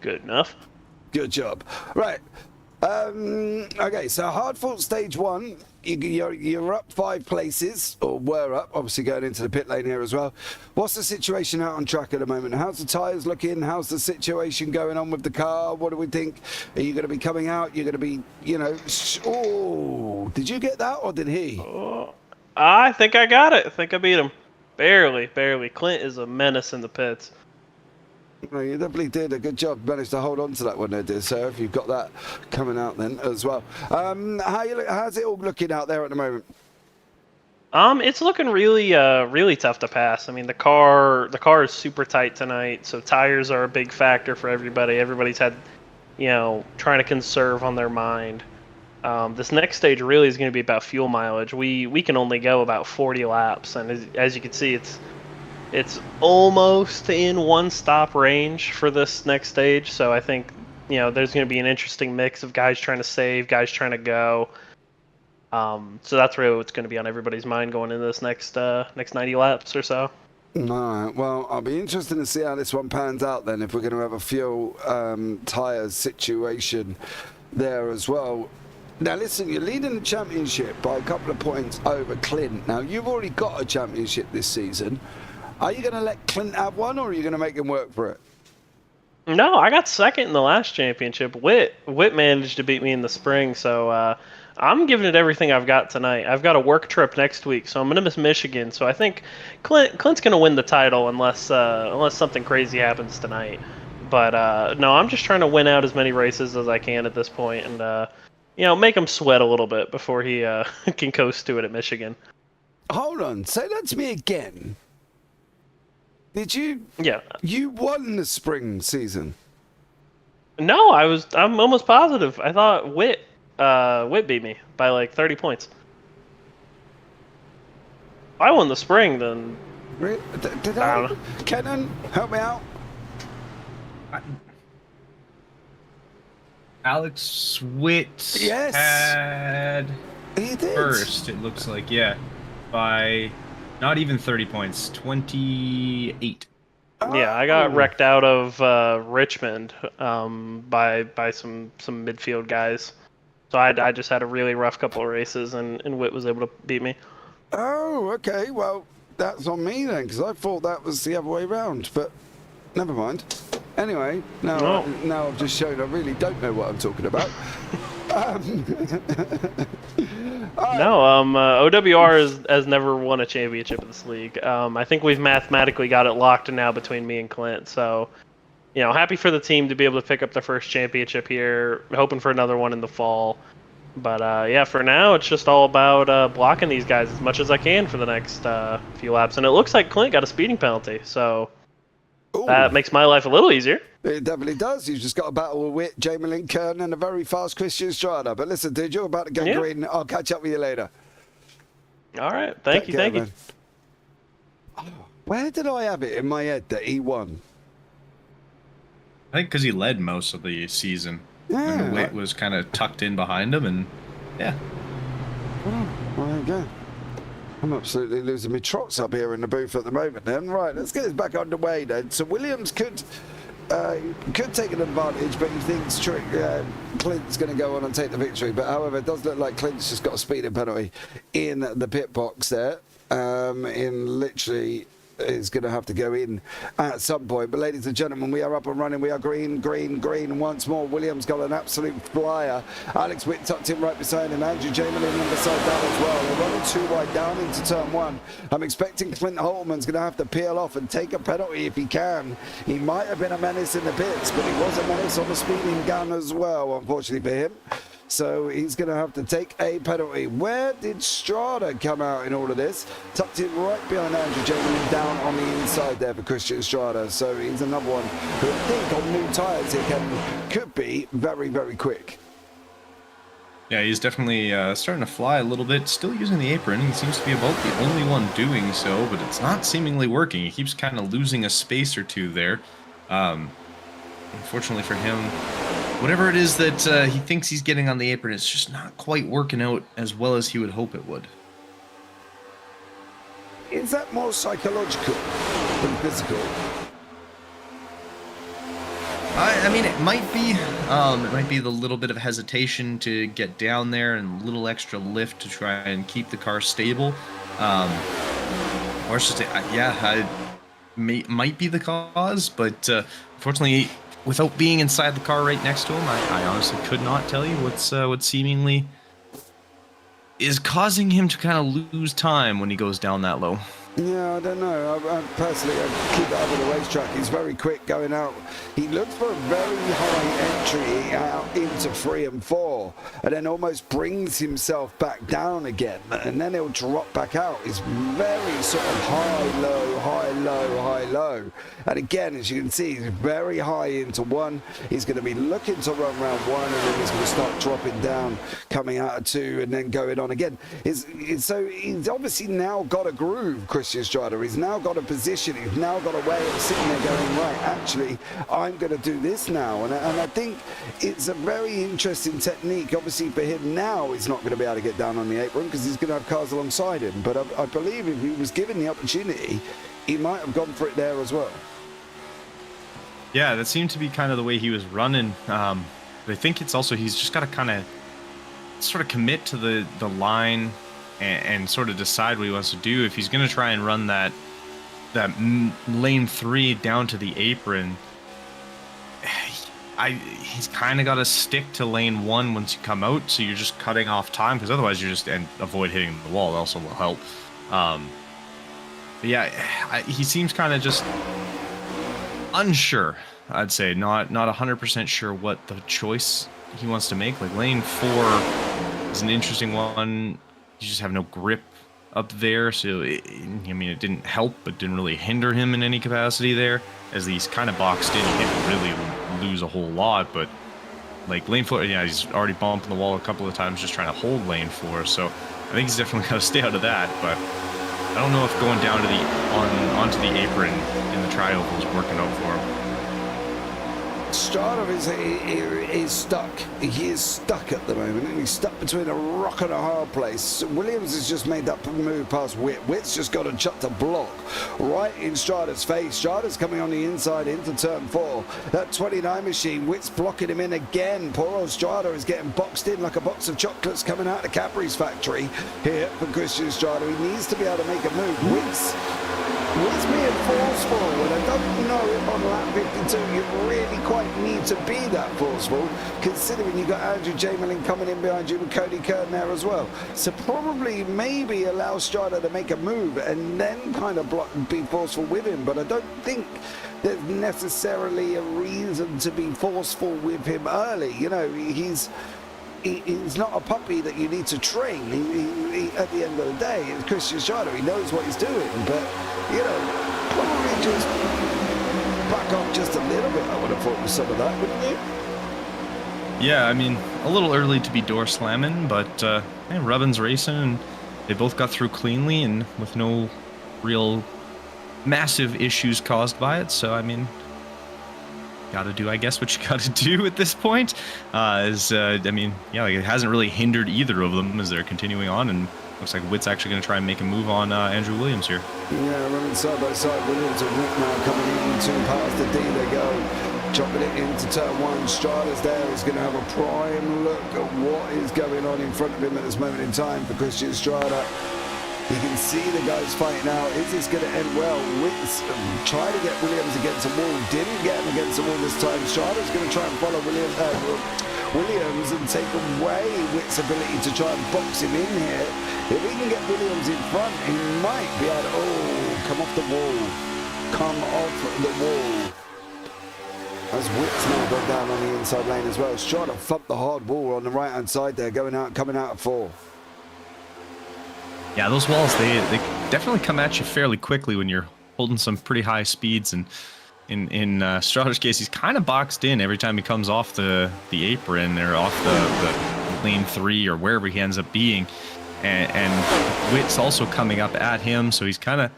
Good enough. Good job. Right. Okay, so hard fought stage 1. You're up 5 places, or were up, obviously going into the pit lane here as well. What's the situation out on track at the moment? How's the tyres looking? How's the situation going on with the car? What do we think? Are you going to be coming out? You're going to be, oh, did you get that, or did he? Oh, I think I got it. I think I beat him. Barely. Clint is a menace in the pits. No, you definitely did a good job. Managed to hold on to that one there, dear sir, if you've got that coming out then as well. How's it all looking out there at the moment? It's looking really tough to pass. I mean, the car is super tight tonight, so tires are a big factor for everybody. Everybody's had, trying to conserve on their mind. This next stage really is going to be about fuel mileage. We can only go about 40 laps, and as you can see, it's almost in 1-stop range for this next stage. So I think, there's going to be an interesting mix of guys trying to save, guys trying to go. So that's really what's going to be on everybody's mind going into this next 90 laps or so. All right. Well, I'll be interested to see how this one pans out then, if we're going to have a fuel tyres situation there as well. Now, listen, you're leading the championship by a couple of points over Clint. Now, you've already got a championship this season. Are you going to let Clint have one, or are you going to make him work for it? No, I got second in the last championship. Witt managed to beat me in the spring, so I'm giving it everything I've got tonight. I've got a work trip next week, so I'm gonna miss Michigan. So I think Clint's gonna win the title unless something crazy happens tonight. But no, I'm just trying to win out as many races as I can at this point, and make him sweat a little bit before he can coast to it at Michigan. Hold on, say that to me again. Did you? Yeah. You won the spring season. No, I'm almost positive. I thought Witt beat me by like 30 points. If I won the spring, then Really? Did I don't know. Kenton, help me out. Alex Witt Yes. had He did. first, it looks like, yeah, by not even 30 points, 28. Yeah, I got wrecked out of Richmond by some midfield guys. So I just had a really rough couple of races, and Witt was able to beat me. Oh, okay. Well, that's on me then, because I thought that was the other way round. But never mind. Anyway, now I've just shown I really don't know what I'm talking about. OWR has never won a championship in this league. I think we've mathematically got it locked now between me and Clint. So, happy for the team to be able to pick up their first championship here. Hoping for another one in the fall. But yeah, for now it's just all about blocking these guys as much as I can for the next few laps. And it looks like Clint got a speeding penalty, so that makes my life a little easier. It definitely does. You've just got a battle with Witt, Jamie Lynn Kern, and a very fast Christian Strider. But listen, dude, you're about to go green. I'll catch up with you later. All right. Thank you. Man. Oh, where did I have it in my head that he won? I think because he led most of the season. Yeah. And Witt was kind of tucked in behind him, and yeah. Well, there you go. I'm absolutely losing my trots up here in the booth at the moment then. Right, let's get this back underway then. So Williams could take an advantage, but he thinks Clint's going to go on and take the victory. But however, it does look like Clint's just got a speeding penalty in the pit box there. In literally is going to have to go in at some point. But ladies and gentlemen, we are up and running. We are green, green, green once more. Williams got an absolute flyer. Alex Witt tucked in right beside him. Andrew Jamelin on the side down as well. They're running too wide down into turn one. I'm expecting Clint Holman's going to have to peel off and take a penalty if he can. He might have been a menace in the pits, but he was a menace on the speeding gun as well, unfortunately for him. So he's going to have to take a penalty. Where did Strada come out in all of this? Tucked in right behind Andrew Jamelin, down on the inside there for Christian Strada. So he's another one who I think on new tyres he could be very, very quick. Yeah, he's definitely starting to fly a little bit. Still using the apron. He seems to be about the only one doing so, but it's not seemingly working. He keeps kind of losing a space or two there. Unfortunately for him, whatever it is that he thinks he's getting on the apron, it's just not quite working out as well as he would hope it would. Is that more psychological than physical? I mean, it might be. It might be the little bit of hesitation to get down there and a little extra lift to try and keep the car stable. Or just, might be the cause, but unfortunately, without being inside the car right next to him, I honestly could not tell you what seemingly is causing him to kind of lose time when he goes down that low. Yeah, I don't know. I personally, I keep it up with the racetrack. He's very quick going out. He looks for a very high entry out into 3 and 4, and then almost brings himself back down again, and then he'll drop back out. He's very sort of high, low, high, low, high, low. And again, as you can see, he's very high into 1. He's going to be looking to run round 1, and then he's going to start dropping down, coming out of 2, and then going on again. So he's obviously now got a groove, Christian Strider. He's now got a position. He's now got a way of sitting there going, right, actually, I'm going to do this now. And I think it's a very interesting technique. Obviously, for him now, he's not going to be able to get down on the apron because he's going to have cars alongside him. But I believe if he was given the opportunity, he might have gone for it there as well. Yeah, that seemed to be kind of the way he was running. But I think it's also he's just got to kind of sort of commit to the line and sort of decide what he wants to do. If he's going to try and run that lane 3 down to the apron, he's kind of got to stick to lane 1 once you come out, so you're just cutting off time, because otherwise you just avoid hitting the wall. It also will help. But yeah, he seems kind of just unsure. I'd say not 100% sure what the choice he wants to make. Like lane 4 is an interesting one. You just have no grip up there, so it didn't help, but didn't really hinder him in any capacity there. As he's kind of boxed in, he can't really lose a whole lot. But like lane 4, yeah, he's already bumping the wall a couple of times just trying to hold lane 4. So I think he's definitely got to stay out of that. But I don't know if going down to onto the apron in the tri-oval is working out for him. Strada is stuck. He is stuck at the moment, and he's stuck between a rock and a hard place. Williams has just made that move past Witt. Witt's just got to shut the block right in Strada's face. Strada's coming on the inside into turn 4. That 29 machine, Witt's blocking him in again. Poor old Strada is getting boxed in like a box of chocolates coming out of Cadbury's factory here for Christian Strada. He needs to be able to make a move. Witt's being forceful, and I don't know if on lap 52 you really quite need to be that forceful, considering you got Andrew Jamelin coming in behind you with Cody Kern there as well. So probably maybe allow Strada to make a move and then kind of block and be forceful with him, but I don't think there's necessarily a reason to be forceful with him early. You know, he's not a puppy that you need to train. He, at the end of the day, it's Christian Strada. He knows what he's doing, but, you know, probably just back off just a little bit, I would have thought, with some of that, wouldn't you? Yeah, I mean, a little early to be door slamming, but Rubbin's racing, and they both got through cleanly and with no real massive issues caused by it. So, I mean, gotta do, I guess, what you gotta do at this point. It hasn't really hindered either of them as they're continuing on, and looks like Witt's actually going to try and make a move on Andrew Williams here. Yeah, running side by side, Williams and Witt now coming into past the D. They go, chopping it into turn 1. Strada's there. He's going to have a prime look at what is going on in front of him at this moment in time for Christian Strada. You can see the guys fighting out. Is this going to end well? Witt's trying to get Williams against the wall. Didn't get him against the wall this time. Strada's going to try and follow Williams and take away Witt's ability to try and box him in here. If he can get Williams in front, he might be able to, come off the wall. Come off the wall. As Witt's now gone down on the inside lane as well. Strada thumped the hard wall on the right-hand side there, coming out at 4. Yeah, those walls, they definitely come at you fairly quickly when you're holding some pretty high speeds, and in Strada's case, he's kind of boxed in every time he comes off the apron or off the lane 3 or wherever he ends up being, and Witt's also coming up at him, so he's kind of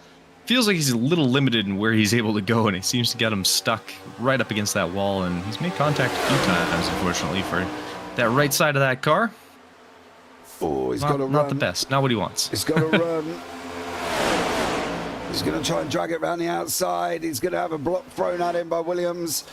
feels like he's a little limited in where he's able to go, and it seems to get him stuck right up against that wall, and he's made contact a few times, unfortunately, for that right side of that car. Oh, he's got to run. Not the best. Not what he wants. He's got to run. He's going to try and drag it around the outside. He's going to have a block thrown at him by Williams.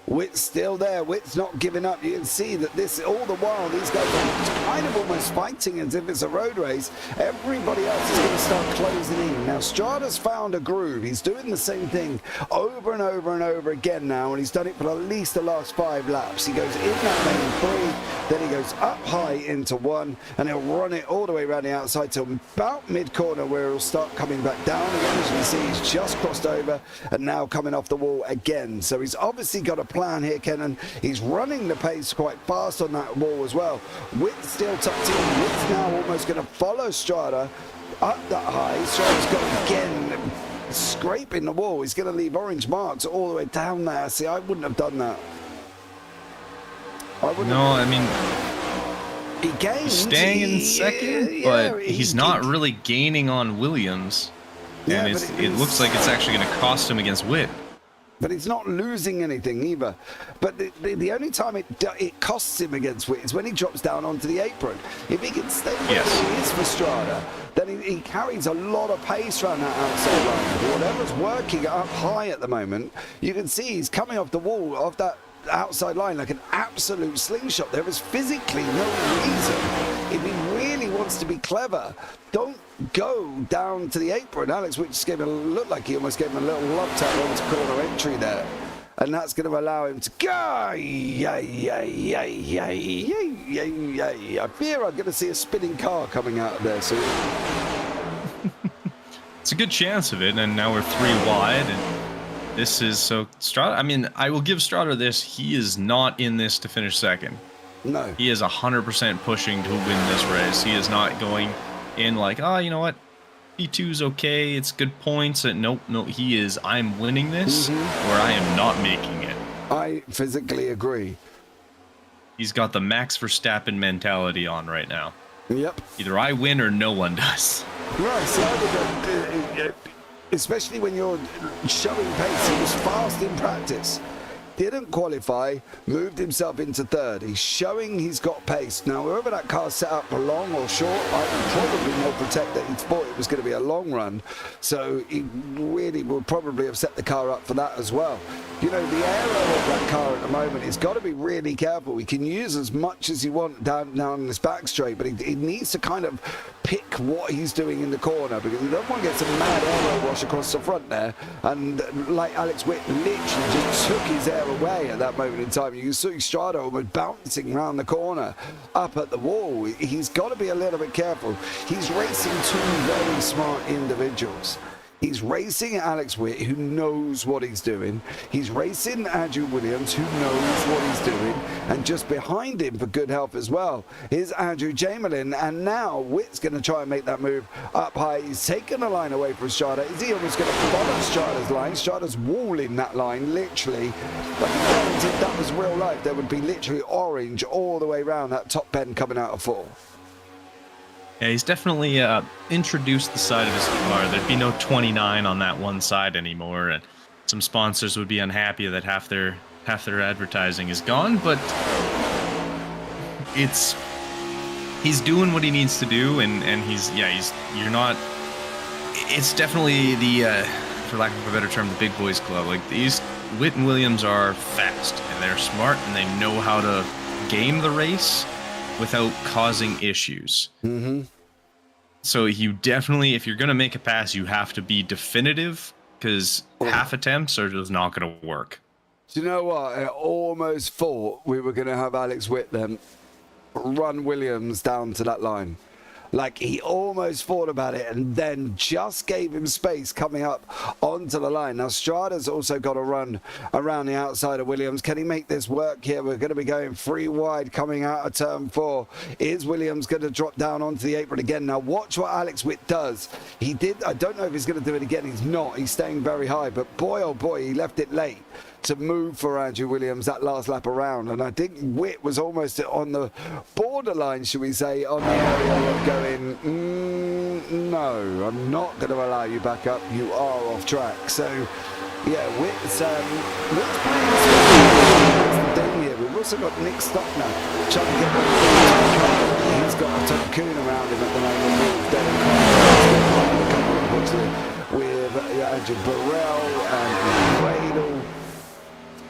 Witt's still there. Witt's not giving up. You can see that this, all the while, these guys are kind of almost fighting as if it's a road race. Everybody else is going to start closing in. Now, Strada's found a groove. He's doing the same thing over and over and over again now, and he's done it for at least the last 5 laps. He goes in that lane 3, then he goes up high into 1, and he'll run it all the way around the outside till about mid-corner, where he'll start coming back down again. As you can see, he's just crossed over and now coming off the wall again. So he's obviously got a plan here, Kenton. He's running the pace quite fast on that wall as well. Witt's still tucked in. Witt's now almost going to follow Strada up that high. Strada's got again scraping the wall. He's going to leave orange marks all the way down there. See, I wouldn't have done that. I mean, he gained. He's staying in second, but he's not really gaining on Williams. And it looks like it's actually going to cost him against Witt. But he's not losing anything either. But the only time it costs him against Witt is when he drops down onto the apron. If he can stay where he is for Strada, then he carries a lot of pace around that outside line. Whatever's working up high at the moment, you can see he's coming off the wall, off that outside line like an absolute slingshot. There is physically no reason, if he really wants to be clever, don't go down to the apron. Alex Witt just looked like he almost gave him a little love tap on to corner entry there. And that's going to allow him to go. I fear I'm going to see a spinning car coming out of there soon. It's a good chance of it, and now we're 3 wide, and this is so Strada. I mean, I will give Strada this. He is not in this to finish second. No. He is 100% pushing to win this race. He is not going in like, oh, you know what? P2's okay. It's good points. Nope. He is. I'm winning this, or I am not making it. I physically agree. He's got the Max Verstappen mentality on right now. Yep. Either I win or no one does. Right, so especially when you're showing pace, he was fast in practice. Didn't qualify, moved himself into third. He's showing he's got pace. Now, whether that car's set up for long or short, I would probably more protect that he thought it was going to be a long run. So he really would probably have set the car up for that as well. You know, the aero of that car at the moment, he's got to be really careful. He can use as much as he wants down this back straight, but he needs to kind of pick what he's doing in the corner, because he doesn't want to get some mad aero wash across the front there. And like Alex Witt literally just took his air away at that moment in time. You saw Strada almost bouncing around the corner up at the wall. He's got to be a little bit careful. He's racing two very smart individuals. He's racing Alex Witt, who knows what he's doing. He's racing Andrew Williams, who knows what he's doing. And just behind him, for good health as well, is Andrew Jamelin. And now Witt's going to try and make that move up high. He's taken the line away from Strada. Is he almost going to follow Strada's line? Strada's walling that line, literally. But if that was real life, there would be literally orange all the way around that top bend coming out of 4. Yeah, he's definitely introduced the side of his car. There'd be no 29 on that one side anymore, and some sponsors would be unhappy that half their advertising is gone. But he's doing what he needs to do, and you're not. It's definitely the for lack of a better term, the big boys club. Like these Witt and Williams are fast and they're smart and they know how to game the race without causing issues. So you definitely, if you're going to make a pass, you have to be definitive, because half attempts are just not going to work. Do you know what? I almost thought we were going to have Alex Witt then run Williams down to that line. Like, he almost thought about it and then just gave him space coming up onto the line. Now, Strada's also got to run around the outside of Williams. Can he make this work here? We're going to be going 3 wide coming out of turn 4. Is Williams going to drop down onto the apron again? Now, watch what Alex Witt does. He did. I don't know if he's going to do it again. He's not. He's staying very high. But boy, oh boy, he left it late to move for Andrew Williams that last lap around. And I think Witt was almost on the borderline, should we say, on the area of going, no, I'm not going to allow you back up. You are off track. So, yeah, Witt's playing. That's the thing here. We've also got Nick Stockner trying to get one. He's got a tycoon around him at the moment. With Andrew Burrell and Radel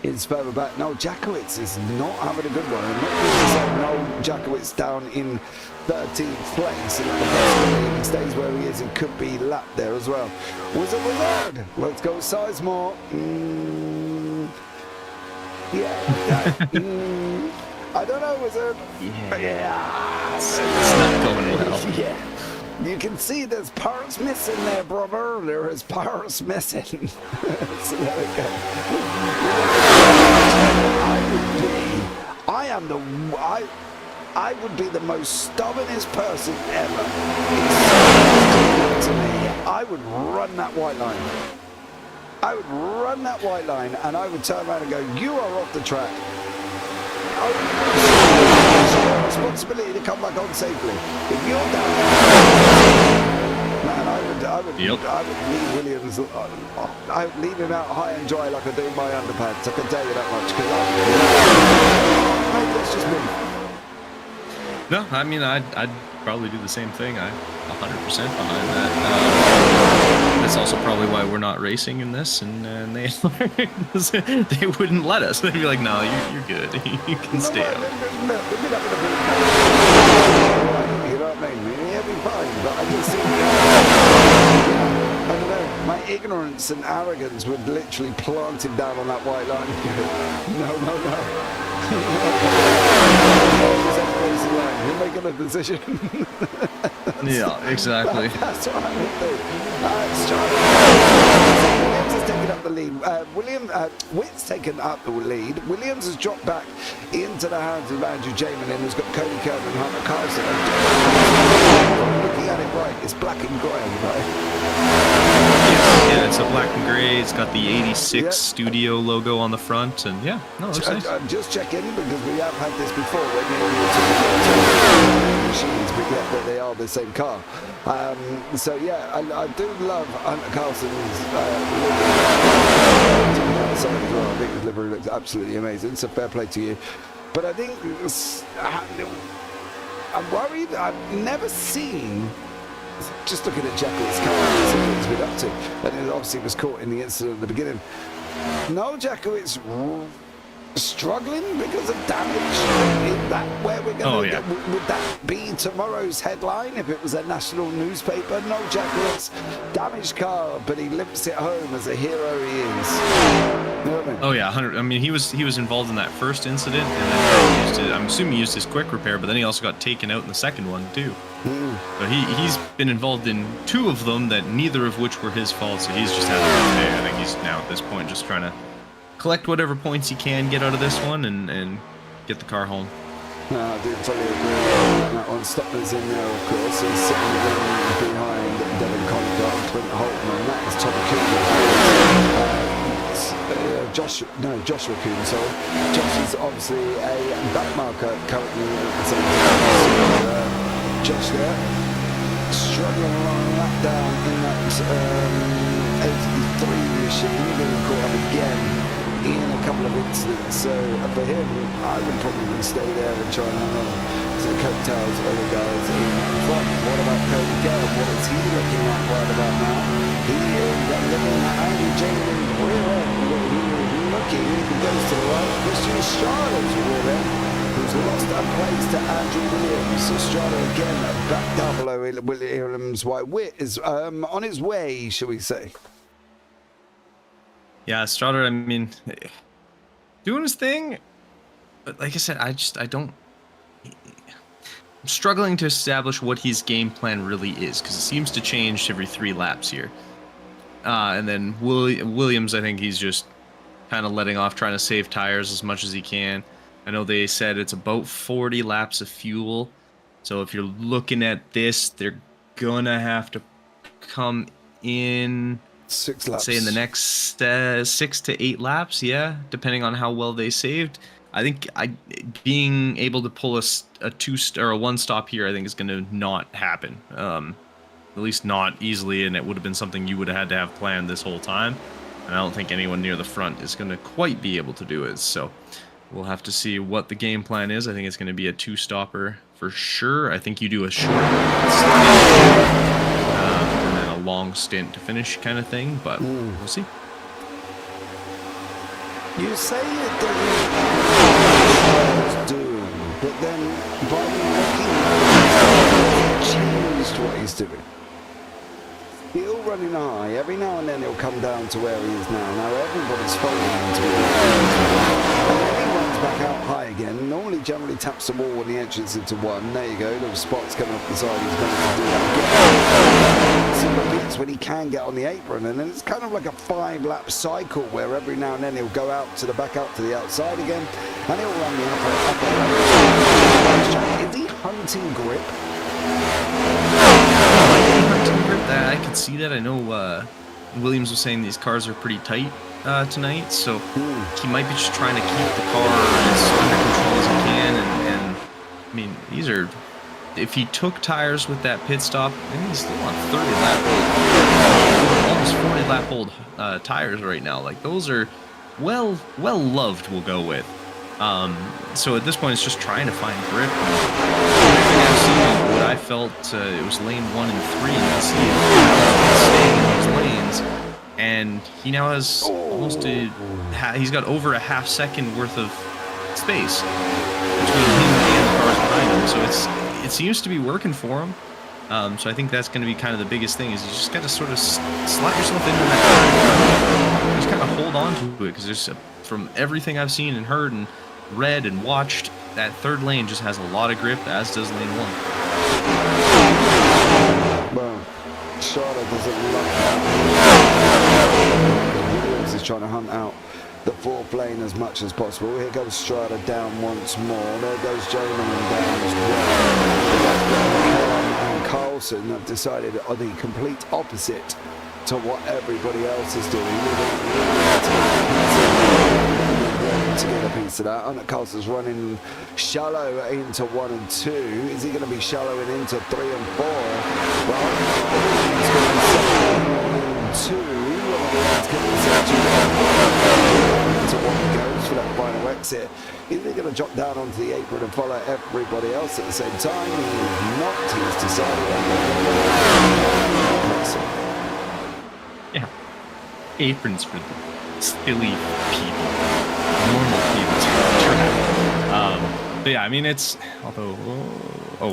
is further back. Noel Jakowitz is not having a good one. I'm not going to say Noel Jakowitz down in 13th place, and he stays where he is and could be lapped there as well. Wizard, let's go Sizemore. I don't know, Wizard. Yeah. It's not going well. Yeah. You can see there's parts missing there, brother. There is parts missing. So there we go. I would be the most stubbornest person ever. To me, I would run that white line. I would run that white line, and I would turn around and go, "You are off the track." It's your responsibility to come back on safely. If you're down, man, I would leave Williams. I would leave him out high and dry like I do my underpants. I can tell you that much. Maybe that's just me. No, I mean, I'd probably do the same thing. I'm 100% behind that. That's also probably why we're not racing in this, and they wouldn't let us. They'd be like, "No, you're good. You can stay out." You know what I mean? It'll be fine, but I just see. I don't know. ignorance and arrogance would literally plant him down on that white line. No. He'll make a decision. Yeah, exactly. That's what I would do. Williams has taken up the lead. Witt's taken up the lead. Williams has dropped back into the hands of Andrew Jamelin, who's got Cody Kerr and Hunter Carlson. Looking at it right, it's black and grey, right? Yeah, it's a black and grey. It's got the 86 studio logo on the front, and yeah, no, it looks nice. I'm just checking because we have had this before when you machines, but yet that they are the same car. So yeah, I do love Hunter Carlson's as well. I think his livery looks absolutely amazing. So fair play to you. But I think I'm worried. I've never seen. Just looking at Jackett's car, see what he's been up to, and it obviously was caught in the incident at the beginning. Noel Jackett's struggling because of damage. Is that where we're going to would that be tomorrow's headline if it was a national newspaper? Noel Jackett's damaged car, but he limps it home as a hero he is. You know what I mean? Oh yeah, 100. I mean, he was involved in that first incident, and then I'm assuming he used his quick repair, but then he also got taken out in the second one too. So he's been involved in 2 of them, that neither of which were his fault. So he's just had a rough day. I think he's now at this point just trying to collect whatever points he can get out of this one and get the car home. No, I do totally agree. That one Stoppers in there, of course. He's sitting behind Devin Conrad and Clint Holton, and that is Tommy Joshua Kuhn, sorry. Josh is obviously a backmarker currently at the same time. Josh there, struggling along that down in that 83 machine, getting caught up again in a couple of incidents. So for him, I would probably stay there and try and hang on to the coattails of the guys in front. What about Cody Gale? What is he looking at right about now? He is looking at Andrew Jamelin rear end. He goes to the right. Christian Estrada's rear end, who's lost a place to Andrew Williams. Estrada again back down below Williams. White Witt is on his way, shall we say? Yeah, Estrada, I mean, doing his thing, but like I said, I'm struggling to establish what his game plan really is, because it seems to change every 3 laps here. And then Williams, I think he's just kind of letting off, trying to save tires as much as he can. I know they said it's about 40 laps of fuel. So if you're looking at this, they're gonna have to come in 6 laps. Say in the next 6 to 8 laps, yeah, depending on how well they saved. I think being able to pull a 1 stop here, I think is going to not happen. At least not easily, and it would have been something you would have had to have planned this whole time. And I don't think anyone near the front is going to quite be able to do it. So we'll have to see what the game plan is. I think it's going to be a 2-stopper for sure. I think you do a short and then a long stint to finish kind of thing, but we'll see. You say it doesn't do, but then by looking changed what he's doing. He'll running high. Every now and then he'll come down to where he is now. Now everybody's following him to where he is. And then he runs back out high again. Normally generally taps the wall when the entrance into 1. There you go. Little spots coming up the side. He's going to do that again. See what gets when he can get on the apron. And then it's kind of like a 5-lap cycle where every now and then he'll go out to the back out to the outside again. And he'll run the upper. Is he hunting grip? I could see that. I know Williams was saying these cars are pretty tight tonight, so he might be just trying to keep the car as under control as he can. And I mean, these are, if he took tires with that pit stop, I think he's still on 30 lap old, almost 40 lap old tires right now. Like those are well loved. We'll go with. So at this point, it's just trying to find grip. What I felt, it was lane 1 and 3, and you see staying in those lanes, and he now has almost he's got over a half second worth of space between him and the cars behind him. So it seems to be working for him. So I think that's going to be kind of the biggest thing, is you just got to sort of slap yourself into that. Just kind of hold on to it, because there's from everything I've seen and heard and read and watched, that third lane just has a lot of grip, as does lane 1. Well, Charlotte doesn't love that. Williams is trying to hunt out the 4th lane as much as possible. Here goes Strada down once more. There goes Jonan down as well. And Carlson have decided on the complete opposite to what everybody else is doing. To get a piece of that. And Carlson's running shallow into 1 and 2. Is he going to be shallowing into 3 and 4? Well, he's going to be 2. To what goes for that final exit. Is he going to drop down onto the apron and follow everybody else at the same time? He's not. He's decided on yeah, aprons for the silly people, normal people to track. But yeah, I mean, it's, although,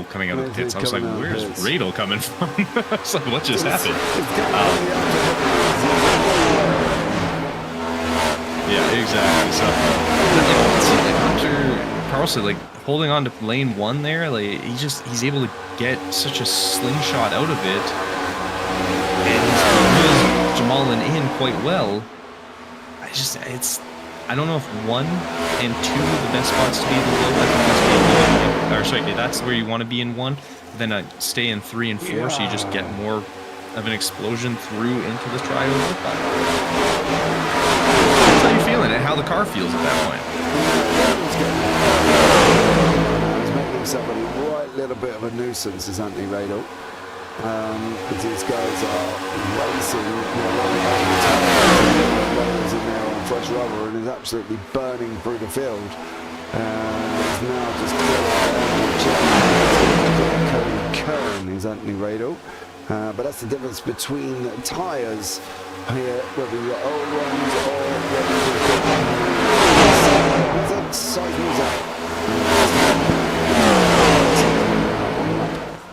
coming out of the pits, I was like, where's Radel coming from? I was like, what just happened? Yeah, exactly. So, like Hunter Carlson, like holding on to lane 1 there, like he's able to get such a slingshot out of it, and he's reels Jamalin in quite well. I don't know if 1 and 2 are the best spots to be in the low. That's where you want to be in 1. Then stay in 3 and 4, so you just get more of an explosion through into the trioval. How you feeling and how the car feels at that point? He's making himself a right little bit of a nuisance, isn't he, Radel? Because these guys are racing, in there on fresh rubber, and is absolutely burning through the field. It's now just Kern is Anthony Radel. But that's the difference between tyres here, whether you're old ones or whether you're size was that?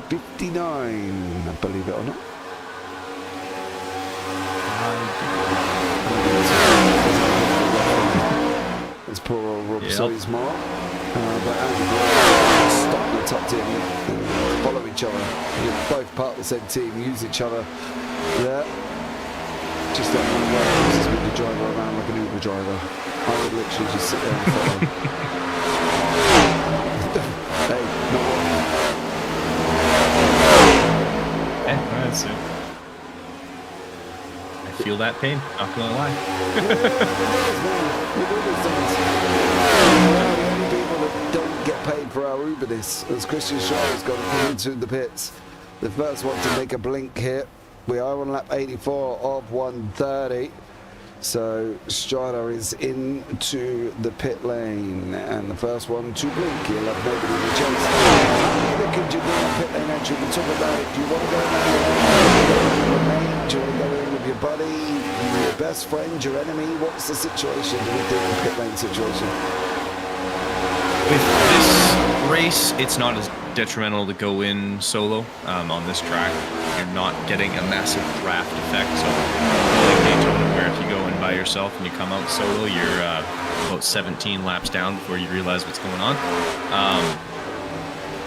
59, I believe it or not. It's poor old Rob Sizemore. But Andrew stop the top team and follow each other. You're both part of the same team, use each other. Yeah. Just don't know where this with the driver around like an Uber driver. I would literally just sit there and follow. Hey, not one. That's it. I feel that pain, not gonna lie. Don't get paid for our Uberness, as Christian Schreiber's gone into the pits. The first one to make a blink here. We are on lap 84 of 130. So Strider is into the pit lane, and the first one to blink. He'll have nobody to chase. Look at you doing a pit lane entry. We talk about it. Do you want to go in there? Do you want to go in with your buddy, your best friend, your enemy? What's the situation? Do we do in pit lane situation? With this race, it's not as detrimental to go in solo on this track. You're not getting a massive draft effect. So like Daytona, where if you go in by yourself and you come out solo, you're about 17 laps down before you realize what's going on.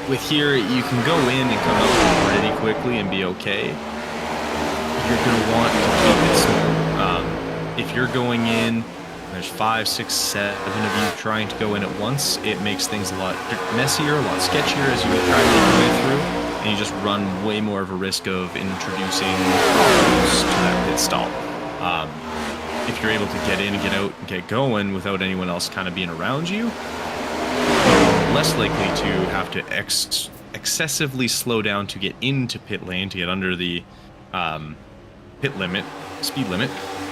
With here, you can go in and come out pretty quickly and be okay. You're going to want to keep it small. If you're going in, there's 5, 6, 7 of you trying to go in at once, it makes things a lot messier, a lot sketchier as you try to make your way through, and you just run way more of a risk of introducing problems to that pit stop. If you're able to get in, get out, and get going without anyone else kind of being around you, you're less likely to have to excessively slow down to get into pit lane, to get under the pit limit, speed limit.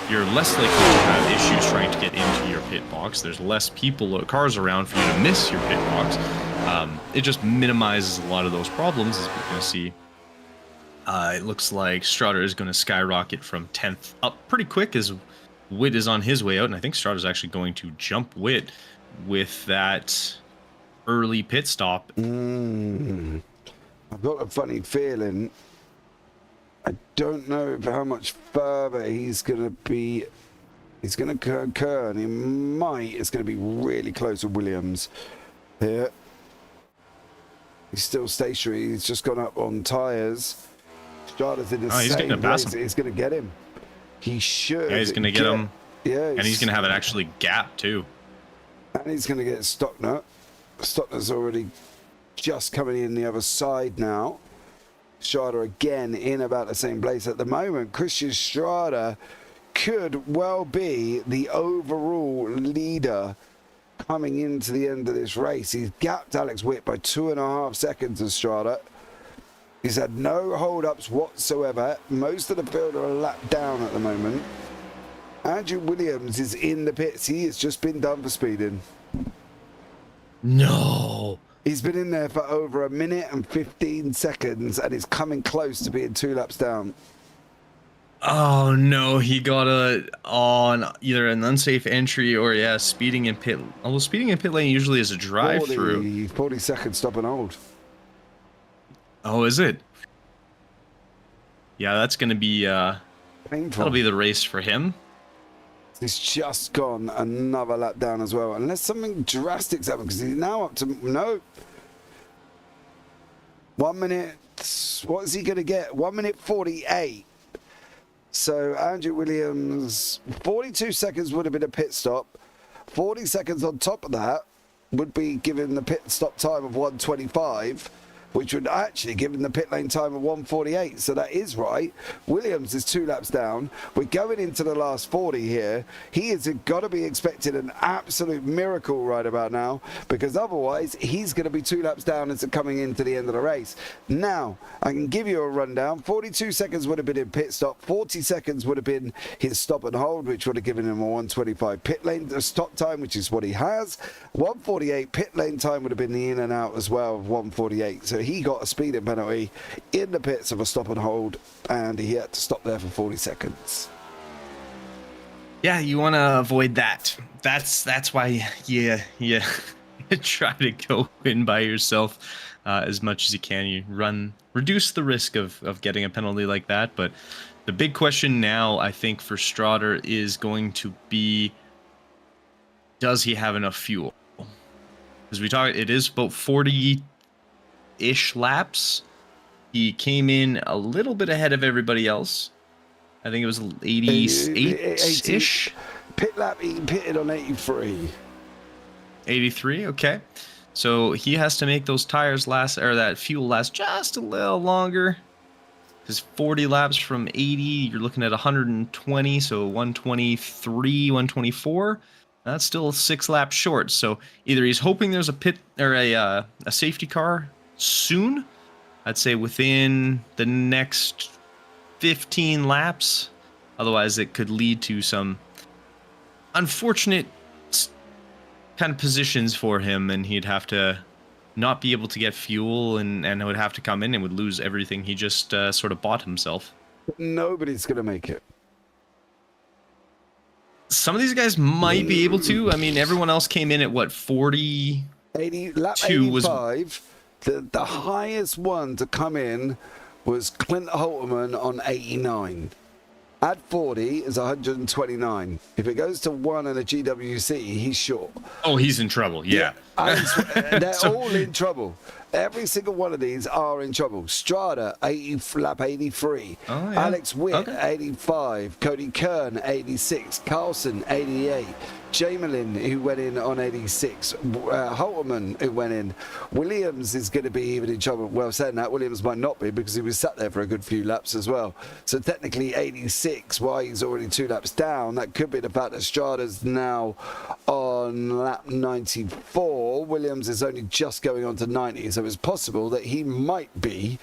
You're less likely to have issues trying to get into your pit box. There's less people or cars around for you to miss your pit box. It just minimizes a lot of those problems, as we're going to see. It looks like Strutter is going to skyrocket from 10th up pretty quick as Witt is on his way out, and I think Strutter's actually going to jump Witt with that early pit stop. I've got a funny feeling. I don't know how much further he's going to be. He's going to occur, and he might. It's going to be really close with Williams here. He's still stationary. He's just gone up on tyres. Strada's in the same place. He's going to get him. He should. Yeah, he's going to get him. Yeah, and he's going to have an actually gap too. And he's going to get Stockner. Stockner's already just coming in the other side now. Strada again in about the same place at the moment. Christian Strada could well be the overall leader coming into the end of this race. He's gapped Alex Witt by 2.5 seconds of Strada. He's had no hold-ups whatsoever. Most of the field are a lap down at the moment. Andrew Williams is in the pits. He has just been done for speeding. No. He's been in there for over 1 minute and 15 seconds and is coming close to being 2 laps down. Oh no, he got on either an unsafe entry or speeding in pit. Although speeding in pit lane usually is a drive-through. 40 seconds stop and hold. Oh, is it? Yeah, that's gonna be painful. That'll be the race for him. He's just gone another lap down as well, unless something drastic's happened, because he's now up to, no. 1 minute, what is he going to get? 1 minute 48. So Andrew Williams, 42 seconds would have been a pit stop. 40 seconds on top of that would be given the pit stop time of 1:25. Which would actually give him the pit lane time of 1:48. So that is right. Williams is 2 laps down. We're going into the last 40 here. He has got to be expecting an absolute miracle right about now, because otherwise he's going to be 2 laps down as coming into the end of the race. Now, I can give you a rundown. 42 seconds would have been in pit stop. 40 seconds would have been his stop and hold, which would have given him a 1:25 pit lane stop time, which is what he has. 1:48 pit lane time would have been the in and out as well of 1:48. So he got a speeding penalty in the pits of a stop and hold, and he had to stop there for 40 seconds. Yeah, you want to avoid that. That's why you try to go in by yourself as much as you can. You reduce the risk of getting a penalty like that. But the big question now, I think, for Strada is going to be, does he have enough fuel? As we talked, it is about 40-ish laps. He came in a little bit ahead of everybody else. I think it was 88-ish. Pit lap, he pitted on 83. 83, okay. So he has to make those tires last, or that fuel last just a little longer. Because 40 laps from 80, you're looking at 120, so 123, 124. That's still 6 laps short. So either he's hoping there's a pit or a safety car soon. I'd say within the next 15 laps. Otherwise, it could lead to some unfortunate kind of positions for him, and he'd have to not be able to get fuel, and would have to come in and would lose everything he just sort of bought himself. Nobody's going to make it. Some of these guys might be able to. I mean, everyone else came in at what, 40? 80, lap 85. The highest one to come in was Clint Holterman on 89. At 40 is 129. If it goes to 1 in a GWC, he's short. Oh, he's in trouble, yeah. They're all in trouble. Every single one of these are in trouble. Strada, lap 83. Oh, yeah. Alex Witt, 85. Cody Kern, 86. Carlson, 88. Jamelin, who went in on 86. Holterman, who went in. Williams is going to be even in trouble. Well, saying that, Williams might not be, because he was sat there for a good few laps as well. So technically 86, why he's already 2 laps down. That could be the fact that Strada's now on lap 94. Williams is only just going on to 90, so it's possible that he might be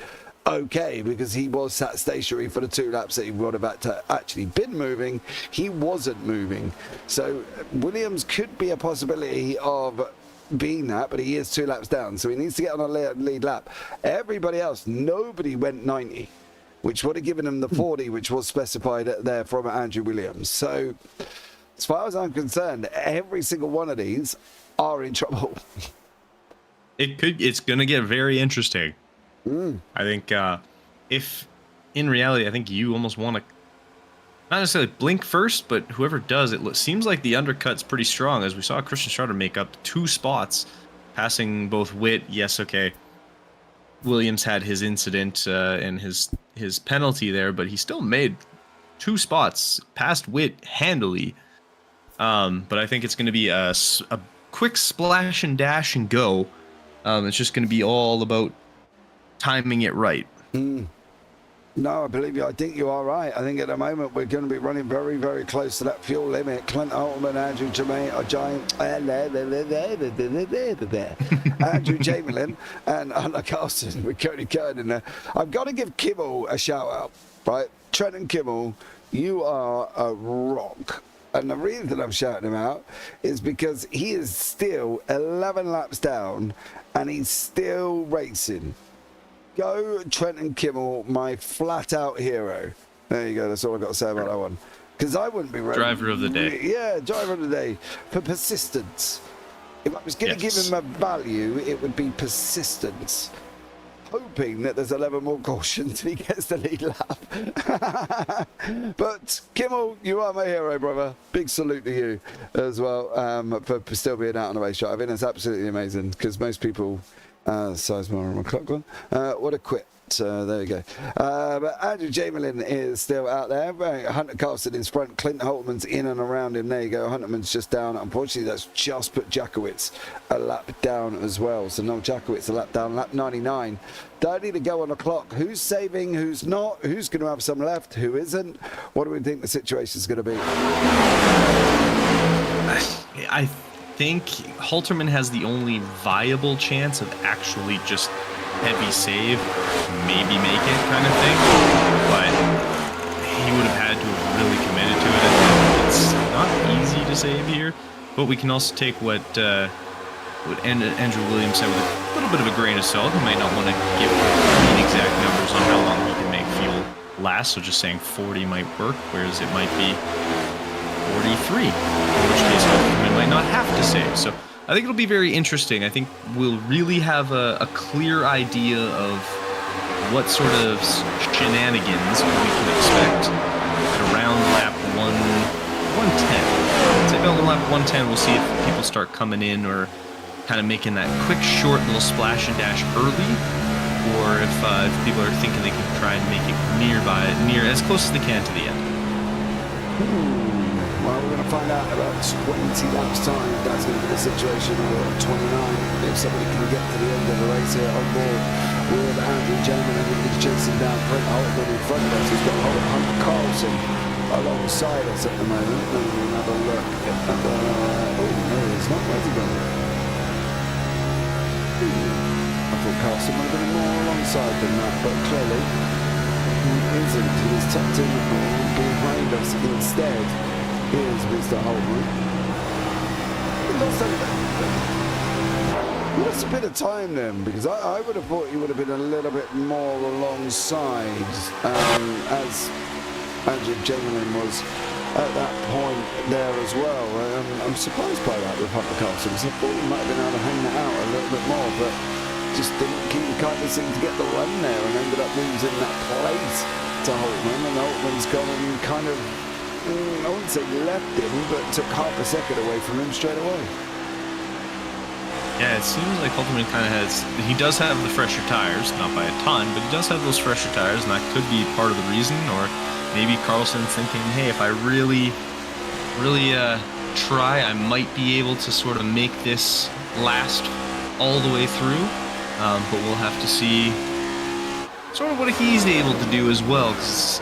okay, because he was sat stationary for the 2 laps that he would have actually been moving. He wasn't moving. So Williams could be a possibility of being that, but he is 2 laps down, so he needs to get on a lead lap. Everybody else, nobody went 90, which would have given him the 40, which was specified there from Andrew Williams. So as far as I'm concerned, every single one of these are in trouble. It's going to get very interesting. I think if in reality, I think you almost want to not necessarily blink first, but whoever does, it seems like the undercut's pretty strong, as we saw Christian Schroeder make up 2 spots, passing both Witt. Yes, okay. Williams had his incident and his penalty there, but he still made 2 spots, past Witt handily. But I think it's going to be a quick splash and dash and go. It's just going to be all about timing it right. No, I believe you. I think you are right. I think at the moment we're going to be running very, very close to that fuel limit. Clint Holtman, Andrew Germain, Andrew Chamberlain, and Hunter Carlson with Cody Kern in there. I've got to give Kimmel a shout out, right? Trenton Kimmel, you are a rock. And the reason I'm shouting him out is because he is still 11 laps down and he's still racing. Go Trenton Kimmel, my flat-out hero. There you go. That's all I've got to say about that one. Because I wouldn't be ready. Driver of the day. Yeah, driver of the day. For persistence. If I was going to give him a value, it would be persistence. Hoping that there's 11 more cautions and he gets the lead lap. But Kimmel, you are my hero, brother. Big salute to you as well for still being out on the racetrack. I think that's absolutely amazing because most people... Sizemore and McLaughlin. What a quit. There we go. But Andrew Chamberlain is still out there. Hunter Carlson is front. Clint Holtman's in and around him. There you go. Hunterman's just down. Unfortunately, that's just put Jakowitz a lap down as well. So no Jakowitz a lap down. Lap 99. 30 to go on the clock. Who's saving? Who's not? Who's going to have some left? Who isn't? What do we think the situation's going to be? I think Halterman has the only viable chance of actually just heavy save, maybe make it kind of thing, but he would have had to have really committed to it. It's not easy to save here, but we can also take what Andrew Williams said with a little bit of a grain of salt. He might not want to give exact numbers on how long he can make fuel last, so just saying 40 might work, whereas it might be 43, in which case Halterman might not have to save. So I think it'll be very interesting. I think we'll really have a clear idea of what sort of shenanigans we can expect at around lap 110. I'd say about lap 110, we'll see if people start coming in or kind of making that quick, short little splash and dash early, or if people are thinking they can try and make it near as close as they can to the end. Well, we're going to find out about 20 laps time. That's going to be the situation, or 29. If somebody can get to the end of the race here on board with Andrew Chamberlain, he's chasing down Clint Holtman in front of us. He's got Hunter Carlson alongside us at the moment. And we'll have a look at oh, no, it's not. Where's he going? I thought Carlson might have been more alongside than that, but clearly he isn't. He is tucked in behind us instead. Here's Mr. Holtman. He lost a bit of time then, because I would have thought he would have been a little bit more alongside as Andrew Chamberlain was at that point there as well. I'm surprised by that with Hunter Carlson, because I thought he might have been able to hang that out a little bit more, but just didn't kind of seem to get the run there and ended up losing that place to Holtman, and Holtman's gone and kind of, I wouldn't say left him, but took half a second away from him straight away. Yeah, it seems like Holtman kind of he does have the fresher tires, not by a ton, but he does have those fresher tires, and that could be part of the reason, or maybe Carlson thinking, hey, if I really try, I might be able to sort of make this last all the way through, but we'll have to see sort of what he's able to do as well, because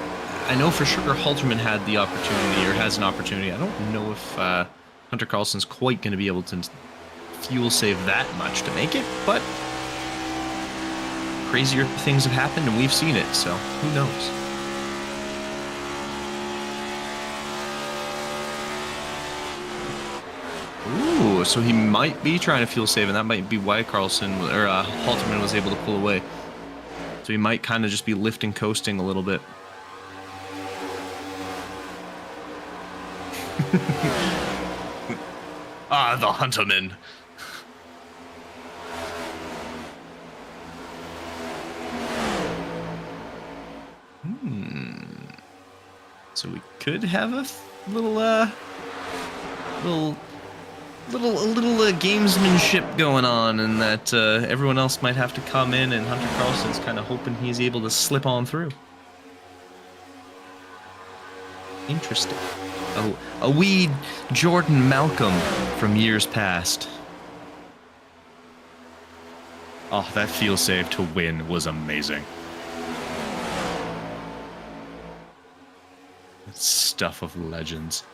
I know for sure Halterman had the opportunity, or has an opportunity. I don't know if Hunter Carlson's quite going to be able to fuel save that much to make it, but crazier things have happened and we've seen it, so who knows? Ooh, so he might be trying to fuel save, and that might be why Halterman was able to pull away. So he might kind of just be lifting, coasting a little bit. The Hunterman. So we could have a little gamesmanship going on, and that everyone else might have to come in, and Hunter Carlson's kind of hoping he's able to slip on through. Interesting. Oh, a wee Jordan Malcolm from years past. Oh, that field save to win was amazing. Stuff of legends.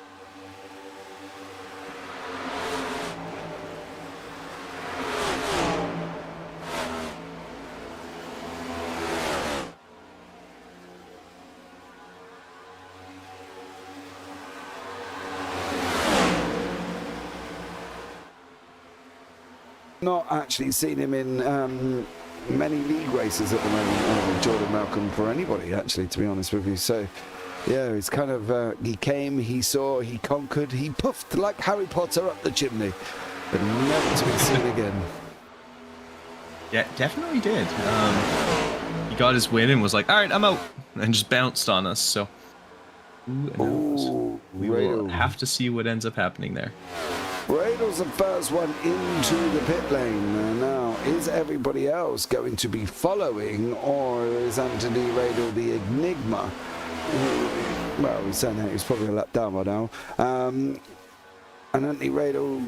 Not actually seen him in many league races at the moment, Jordan Malcolm, for anybody, actually, to be honest with you. So, yeah, he's kind of, he came, he saw, he conquered, he puffed like Harry Potter up the chimney, but never to be seen again. Yeah, definitely did. He got his win and was like, all right, I'm out, and just bounced on us, so who knows? We will have to see what ends up happening there. Radle's the first one into the pit lane. Now, is everybody else going to be following, or is Anthony Radle the enigma? Well, he's saying that he's probably a lap down by now. And Anthony Radle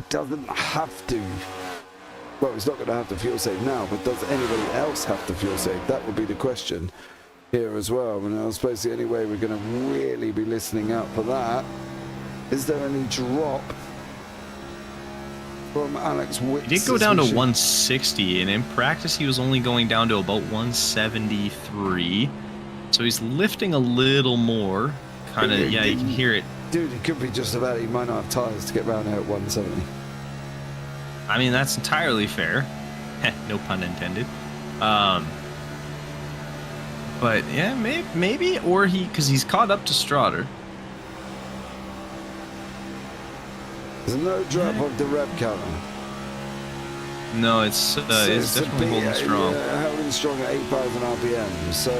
doesn't have to. Well, he's not going to have to fuel save now, but does anybody else have to fuel save? That would be the question here as well. And I suppose the only way we're going to really be listening out for that, is there any drop from Alex Witt's? He did go down to 160, and in practice he was only going down to about 173. So he's lifting a little more. Kind of, yeah, you can hear it. Dude, it could be just about, he might not have tyres to get round there at 170. I mean, that's entirely fair. No pun intended. But yeah, maybe, or because he's caught up to Strotter. There's no drop of the rev counter. No, it's definitely holding strong. Holding strong at 8,000 RPM. So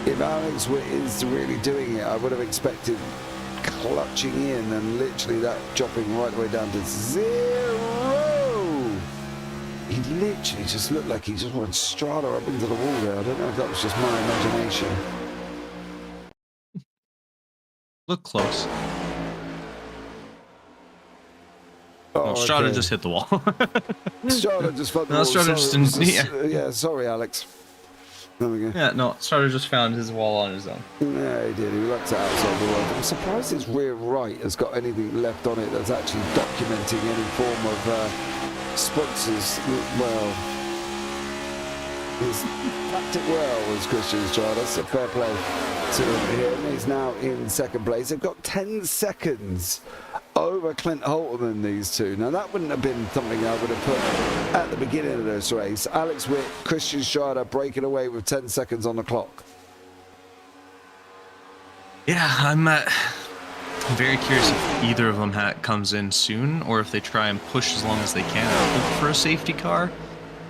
if Alex Witt is really doing it, I would have expected clutching in and literally that dropping right the way down to 0. He literally just looked like he just went strata up into the wall there. I don't know if that was just my imagination. Look close. Oh, no, Strata okay. just hit the wall. Strata just found the wall. Strata just didn't. Yeah, sorry, Alex. There we go. Yeah, no, Strata just found his wall on his own. Yeah, he did. He left it outside the world. I'm surprised his rear right has got anything left on it that's actually documenting any form of sponsors. Well, he's packed it well as Christian Strata. So fair play to him. He's now in second place. They've got 10 seconds over Clint Holterman, these two. Now, that wouldn't have been something I would have put at the beginning of this race. Alex Witt, Christian Strada breaking away with 10 seconds on the clock. Yeah, I'm very curious if either of them comes in soon, or if they try and push as long as they can. I hope for a safety car.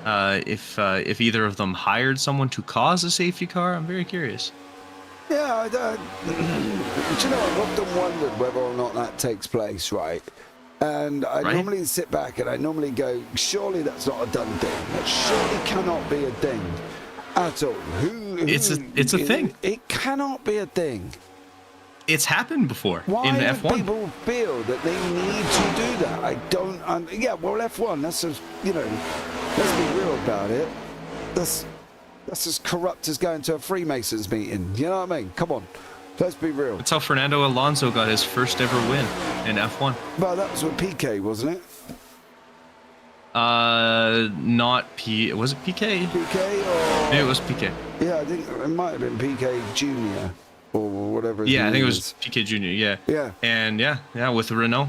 If either of them hired someone to cause a safety car, I'm very curious. Yeah, do you know, I've often wondered whether or not that takes place, right? And I normally sit back and I normally go, surely that's not a done thing. That surely cannot be a thing at all. It's a thing. It cannot be a thing. It's happened before in F1. Why do people feel that they need to do that? I don't. Yeah, well, F1. That's just, you know. Let's be real about it. That's as corrupt as going to a Freemasons meeting. You know what I mean? Come on. Let's be real. That's how Fernando Alonso got his first ever win in F1. Well, that was with PK, wasn't it? Not P. Was it PK? PK or? Maybe it was PK. Yeah, I think it might have been PK Junior or whatever. Yeah, I think it was PK Junior. Yeah. Yeah. And yeah, with Renault.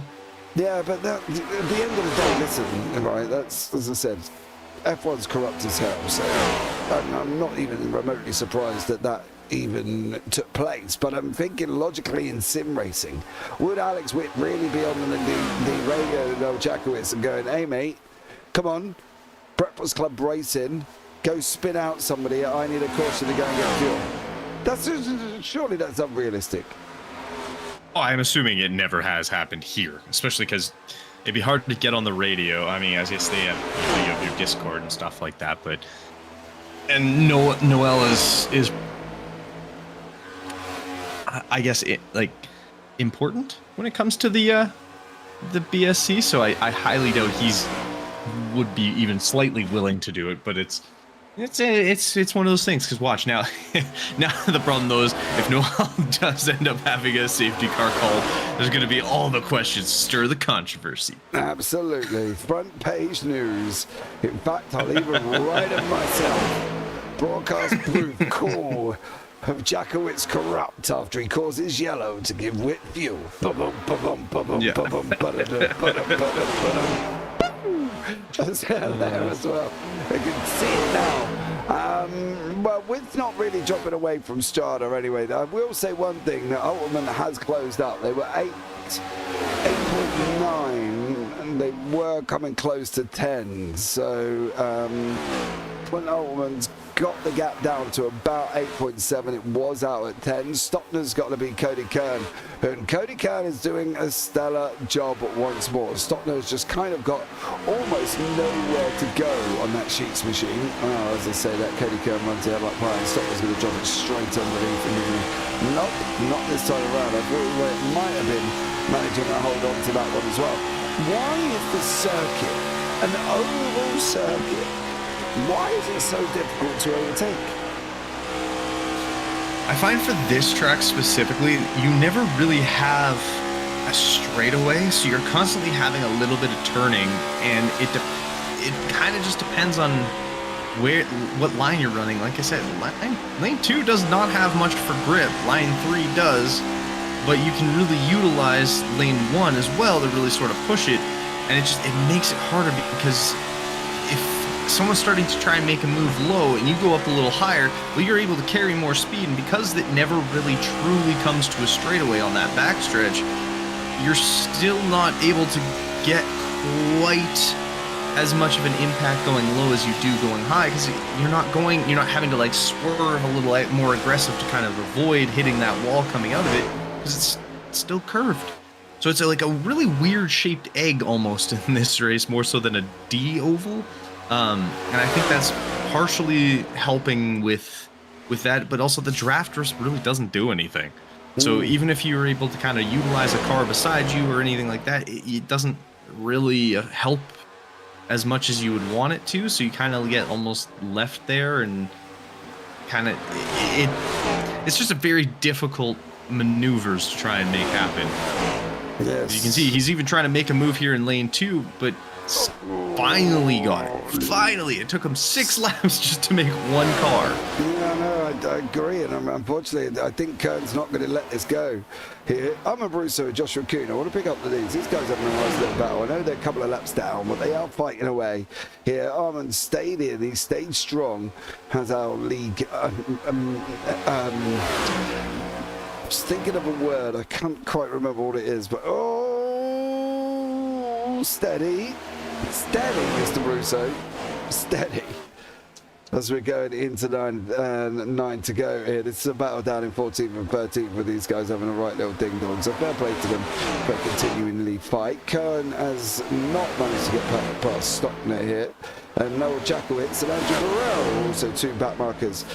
Yeah, but at the end of the day, listen, right? That's, as I said, F1's corrupt as hell. So I'm not even remotely surprised that even took place. But I'm thinking logically in sim racing, would Alex Witt really be on the radio to Noel Jackowitz and going, "Hey mate, come on, Breakfast Club Racing, go spin out somebody. I need a caution to go and get fuel." Surely that's unrealistic. Oh, I'm assuming it never has happened here, especially because it'd be hard to get on the radio. I mean, I guess they have, you have your Discord and stuff like that, but Noel is I guess important when it comes to the BSC. So I highly doubt he's would be even slightly willing to do it, but it's one of those things. Because watch now, now the problem though is if Noel does end up having a safety car called, there's going to be all the questions, stir the controversy. Absolutely, front page news. In fact, I'll even write it myself. Broadcast proof call of Jackowitz corrupt after he causes Yellow to give Wit fuel. That's there as well. I can see it now. Well, Witt's not really dropping away from Strada anyway. I will say one thing, that Ultimate has closed up. They were 8.9 and they were coming close to 10. So when Ultimate's got the gap down to about 8.7, it was out at 10. Stockner's got to be Cody Kern, and Cody Kern is doing a stellar job once more. Stockner's just kind of got almost nowhere to go on that Sheets machine. Oh, as I say that, Cody Kern runs the like pie, and Stockner's going to drop it straight underneath. And nope, not this time around. I thought it might have been managing to hold on to that one as well. Why is the circuit, an oval circuit, why is it so difficult to overtake? I find for this track specifically, you never really have a straightaway, so you're constantly having a little bit of turning, and it kind of just depends on what line you're running. Like I said, lane 2 does not have much for grip. Line 3 does, but you can really utilize lane 1 as well to really sort of push it, and it makes it harder because if someone's starting to try and make a move low and you go up a little higher, well, you're able to carry more speed, and because it never really truly comes to a straightaway on that backstretch, you're still not able to get quite as much of an impact going low as you do going high, because you're not having to like swerve a little more aggressive to kind of avoid hitting that wall coming out of it, because it's still curved. So it's like a really weird shaped egg almost in this race, more so than a D oval. And I think that's partially helping with that, but also the draft really doesn't do anything. So even if you were able to kind of utilize a car beside you or anything like that, it doesn't really help as much as you would want it to. So you kind of get almost left there, and kind of it's just a very difficult maneuvers to try and make happen. Yes. You can see he's even trying to make a move here in lane 2, but finally got it. Finally, it took him 6 laps just to make one car. Yeah, no, I agree, and unfortunately, I think Kern's not going to let this go. Here, I'm a Brusso, Joshua Kuhn. I want to pick up the leads. These guys having a nice little battle. I know they're a couple of laps down, but they are fighting away. Here, Armand stayed in. He stayed strong. Has our league. Just thinking of a word. I can't quite remember what it is, but steady. Steady, Mr. Brusso. Steady. As we're going into 9 to go here. This is a battle down in 14th and 13th with these guys having a right little ding-dong. So fair play to them for continuing the fight. Kern has not managed to get past Stockner here. And Noel Jackowitz and Andrew Burrell, also 2 back markers,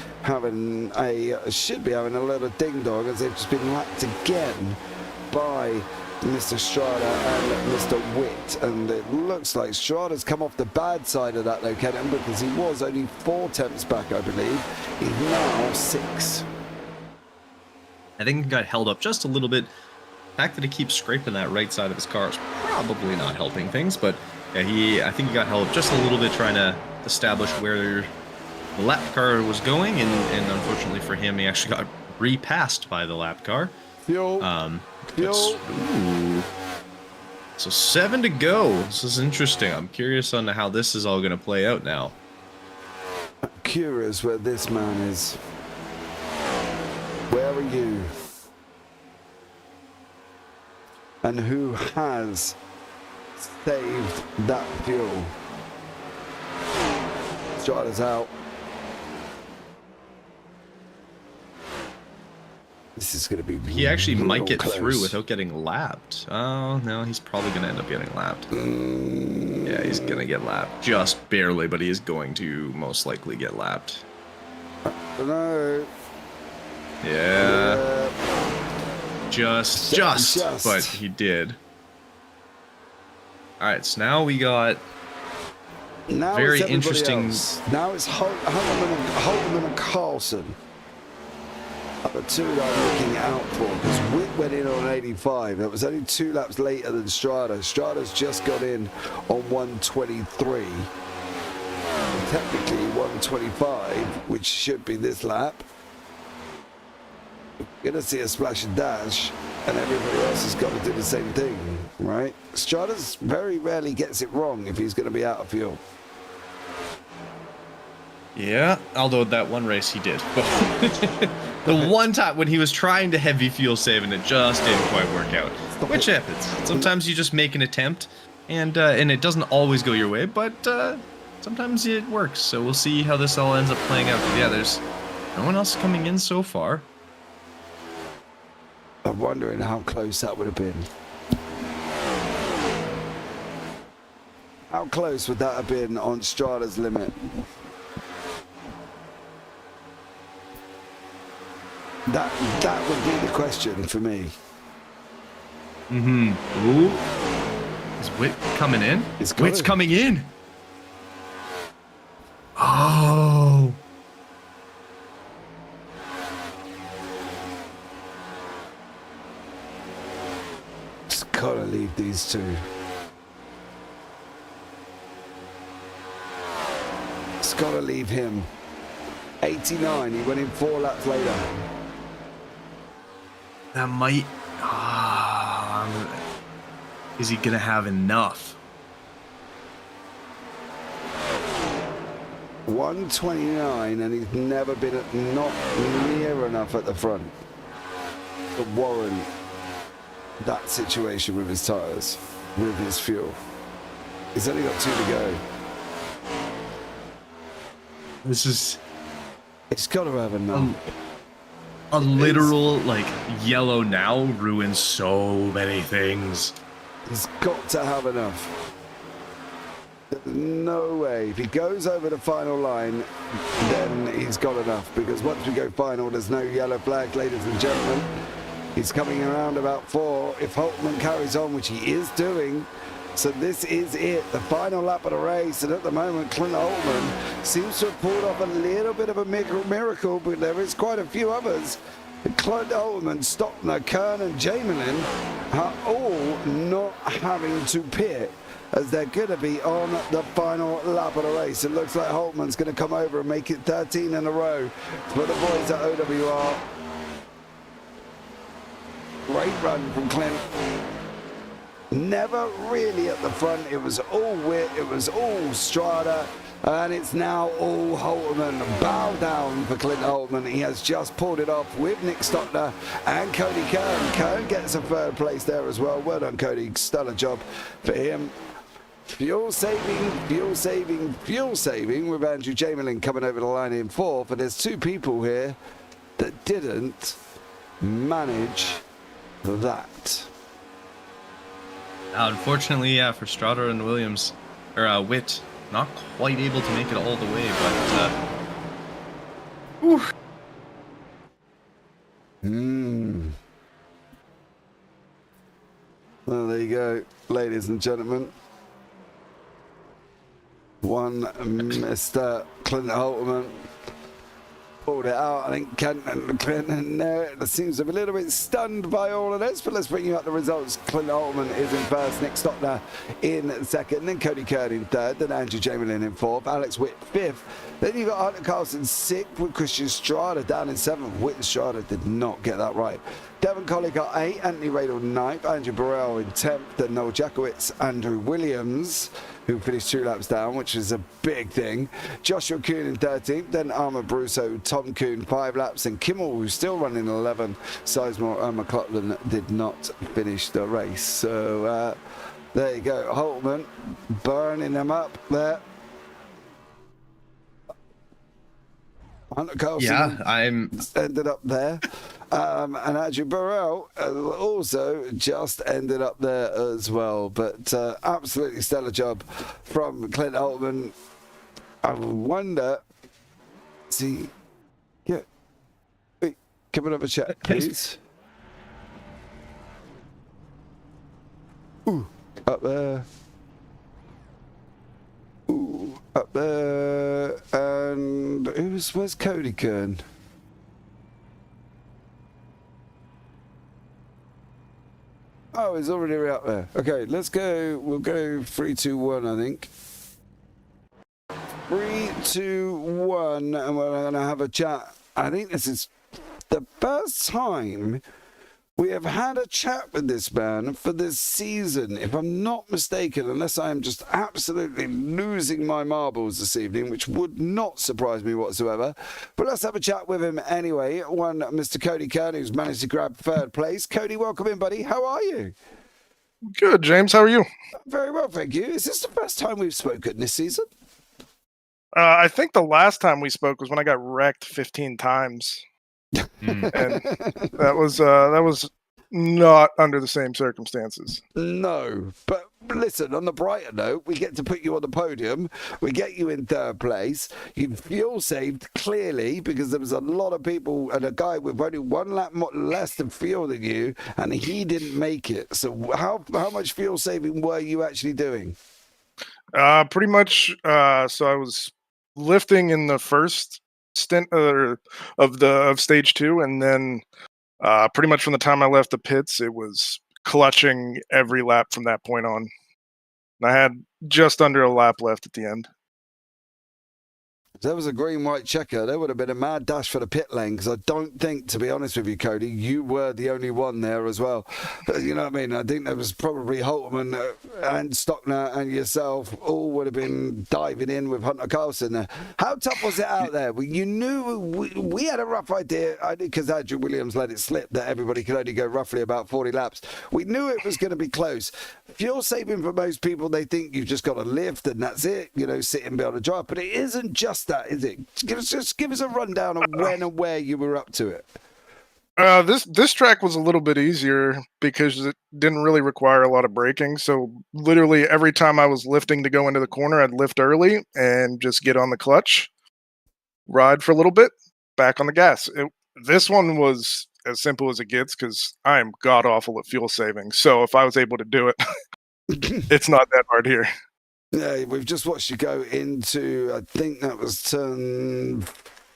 should be having a little ding-dong as they've just been lapped again by Mr. Strada and Mr. Witt, and it looks like Strada's come off the bad side of that though, Kenton, because he was only 4 tenths back, I believe. He's now 6. I think he got held up just a little bit. The fact that he keeps scraping that right side of his car is probably not helping things, but yeah, I think he got held up just a little bit trying to establish where the lap car was going, and unfortunately for him, he actually got repassed by the lap car. Fuel. So 7 to go. This is interesting. I'm curious on how this is all going to play out now. I'm curious where this man is. Where are you? And who has saved that fuel? Strada's out. This is going to be. He actually might get close. through without getting lapped. Oh, no, he's probably going to end up getting lapped. Yeah, he's going to get lapped. Just barely, but he is going to most likely get lapped. No. Yeah. Just, but he did. Alright, so now we got very interesting. Else. Now it's Holtman and Carlson. The two that I'm looking out for, because Witt went in on 85. That was only 2 laps later than Strada. Strada's just got in on 123. Technically 125, which should be this lap. We're going to see a splash and dash, and everybody else has got to do the same thing, right? Strada's very rarely gets it wrong if he's going to be out of fuel. Yeah, although that one race he did. The one time when he was trying to heavy fuel save and it just didn't quite work out. Which happens. Sometimes you just make an attempt and it doesn't always go your way, but sometimes it works. So we'll see how this all ends up playing out. But yeah, there's no one else coming in so far. I'm wondering how close that would have been. How close would that have been on Strada's limit? That would be the question for me. Ooh. Is Witt coming in? Witt's coming in. Oh. Just gotta leave these two. Just gotta leave him. 89, he went in 4 laps later. That might... is he going to have enough? 129, and he's never been not near enough at the front to warrant that situation with his tyres, with his fuel. He's only got 2 to go. This is... It's got to have enough. A literal, like, yellow now ruins so many things. He's got to have enough. There's no way. If he goes over the final line, then he's got enough. Because once we go final, there's no yellow flag, ladies and gentlemen. He's coming around about 4. If Holtman carries on, which he is doing, so this is it, the final lap of the race, and at the moment Clint Holtman seems to have pulled off a little bit of a miracle, but there is quite a few others. Clint Holtman, Stockner, Kern and Jamelin are all not having to pit as they're going to be on the final lap of the race. It looks like Holtman's going to come over and make it 13 in a row for the boys at OWR. Great run from Clint. Never really at the front. It was all Witt, it was all Strada, and it's now all Holtman. Bow down for Clint Holtman. He has just pulled it off with Nick Stockner and Cody Kern. Kern gets a 3rd place there as well. Well done, Cody. Stellar job for him. Fuel saving with Andrew Jamelin coming over the line in 4th. But there's 2 people here that didn't manage that. Unfortunately, yeah, for Strada and Williams, or Witt, not quite able to make it all the way, but Well, there you go, ladies and gentlemen. One Mr. Clint Holtman pulled it out. I think Kenton seems to be a little bit stunned by all of this, but let's bring you up the results. Clint Holtman is in 1st, Nick Stockner in 2nd, then Cody Kern in 3rd, then Andrew Jamelin in 4th, Alex Witt 5th. Then you've got Hunter Carlson 6th with Christian Strada down in 7th. Witt and Strada did not get that right. Devon Collier got 8th, Anthony Radel 9th, Andrew Burrell in 10th, then Noel Jakowitz, Andrew Williams, who finished 2 laps down, which is a big thing. Joshua Kuhn in 13th, then Armour Brusso, Tom Kuhn 5 laps, and Kimmel, who's still running 11. Sizemore and McLaughlin did not finish the race. So there you go, Holtman burning them up there. Hunter Carlson ended up there. And Andrew Burrell also just ended up there as well. But absolutely stellar job from Clint Altman. I wonder, see, yeah, wait, come and have a chat, please. Ooh, up there. Ooh, up there. And where's Cody Kern? Oh, he's already up there. Okay, let's go. We'll go 3, 2, 1, I think. 3, 2, 1, and we're going to have a chat. I think this is the first time we have had a chat with this man for this season, if I'm not mistaken, unless I am just absolutely losing my marbles this evening, which would not surprise me whatsoever. But let's have a chat with him anyway. One, Mr. Cody Kern, who's managed to grab 3rd place. Cody, welcome in, buddy. How are you? Good, James. How are you? Very well, thank you. Is this the first time we've spoken this season? I think the last time we spoke was when I got wrecked 15 times. And that was not under the same circumstances. No, but listen, on the brighter note, we get to put you on the podium. We get you in 3rd place. You fuel saved clearly because there was a lot of people and a guy with only 1 lap less than fuel than you, and he didn't make it. So how much fuel saving were you actually doing? Pretty much. So I was lifting in the first stint of stage 2, and then pretty much from the time I left the pits, it was clutching every lap from that point on. And I had just under a lap left at the end. If there was a green-white checker, there would have been a mad dash for the pit lane, because I don't think, to be honest with you, Cody, you were the only one there as well. You know what I mean? I think there was probably Holtman and Stockner and yourself all would have been diving in with Hunter Carlson there. How tough was it out there? You knew we had a rough idea, because Andrew Williams let it slip that everybody could only go roughly about 40 laps. We knew it was going to be close. Fuel saving for most people, they think you've just got to lift and that's it, you know, sit and be able to drive. But it isn't just that, is it? Just give us a rundown of when and where you were up to it. This track was a little bit easier because it didn't really require a lot of braking. So literally every time I was lifting to go into the corner, I'd lift early and just get on the clutch, ride for a little bit, back on the gas. This one was as simple as it gets because I am god awful at fuel saving. So if I was able to do it, it's not that hard here. Yeah, we've just watched you go into, I think that was turn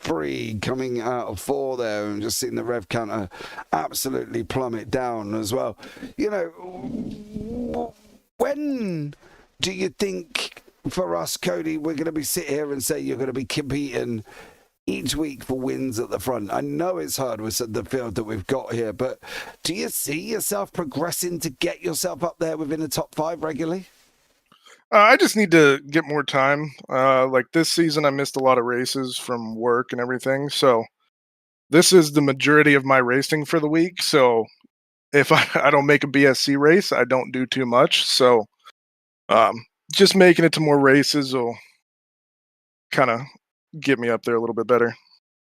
3 coming out of 4 there, and just seen the rev counter absolutely plummet down as well. You know, when do you think for us, Cody, we're going to be sit here and say you're going to be competing each week for wins at the front? I know it's hard with the field that we've got here, but do you see yourself progressing to get yourself up there within the top 5 regularly? I just need to get more time. Like this season, I missed a lot of races from work and everything. So this is the majority of my racing for the week. So if I don't make a BSC race, I don't do too much. So just making it to more races will kind of get me up there a little bit better.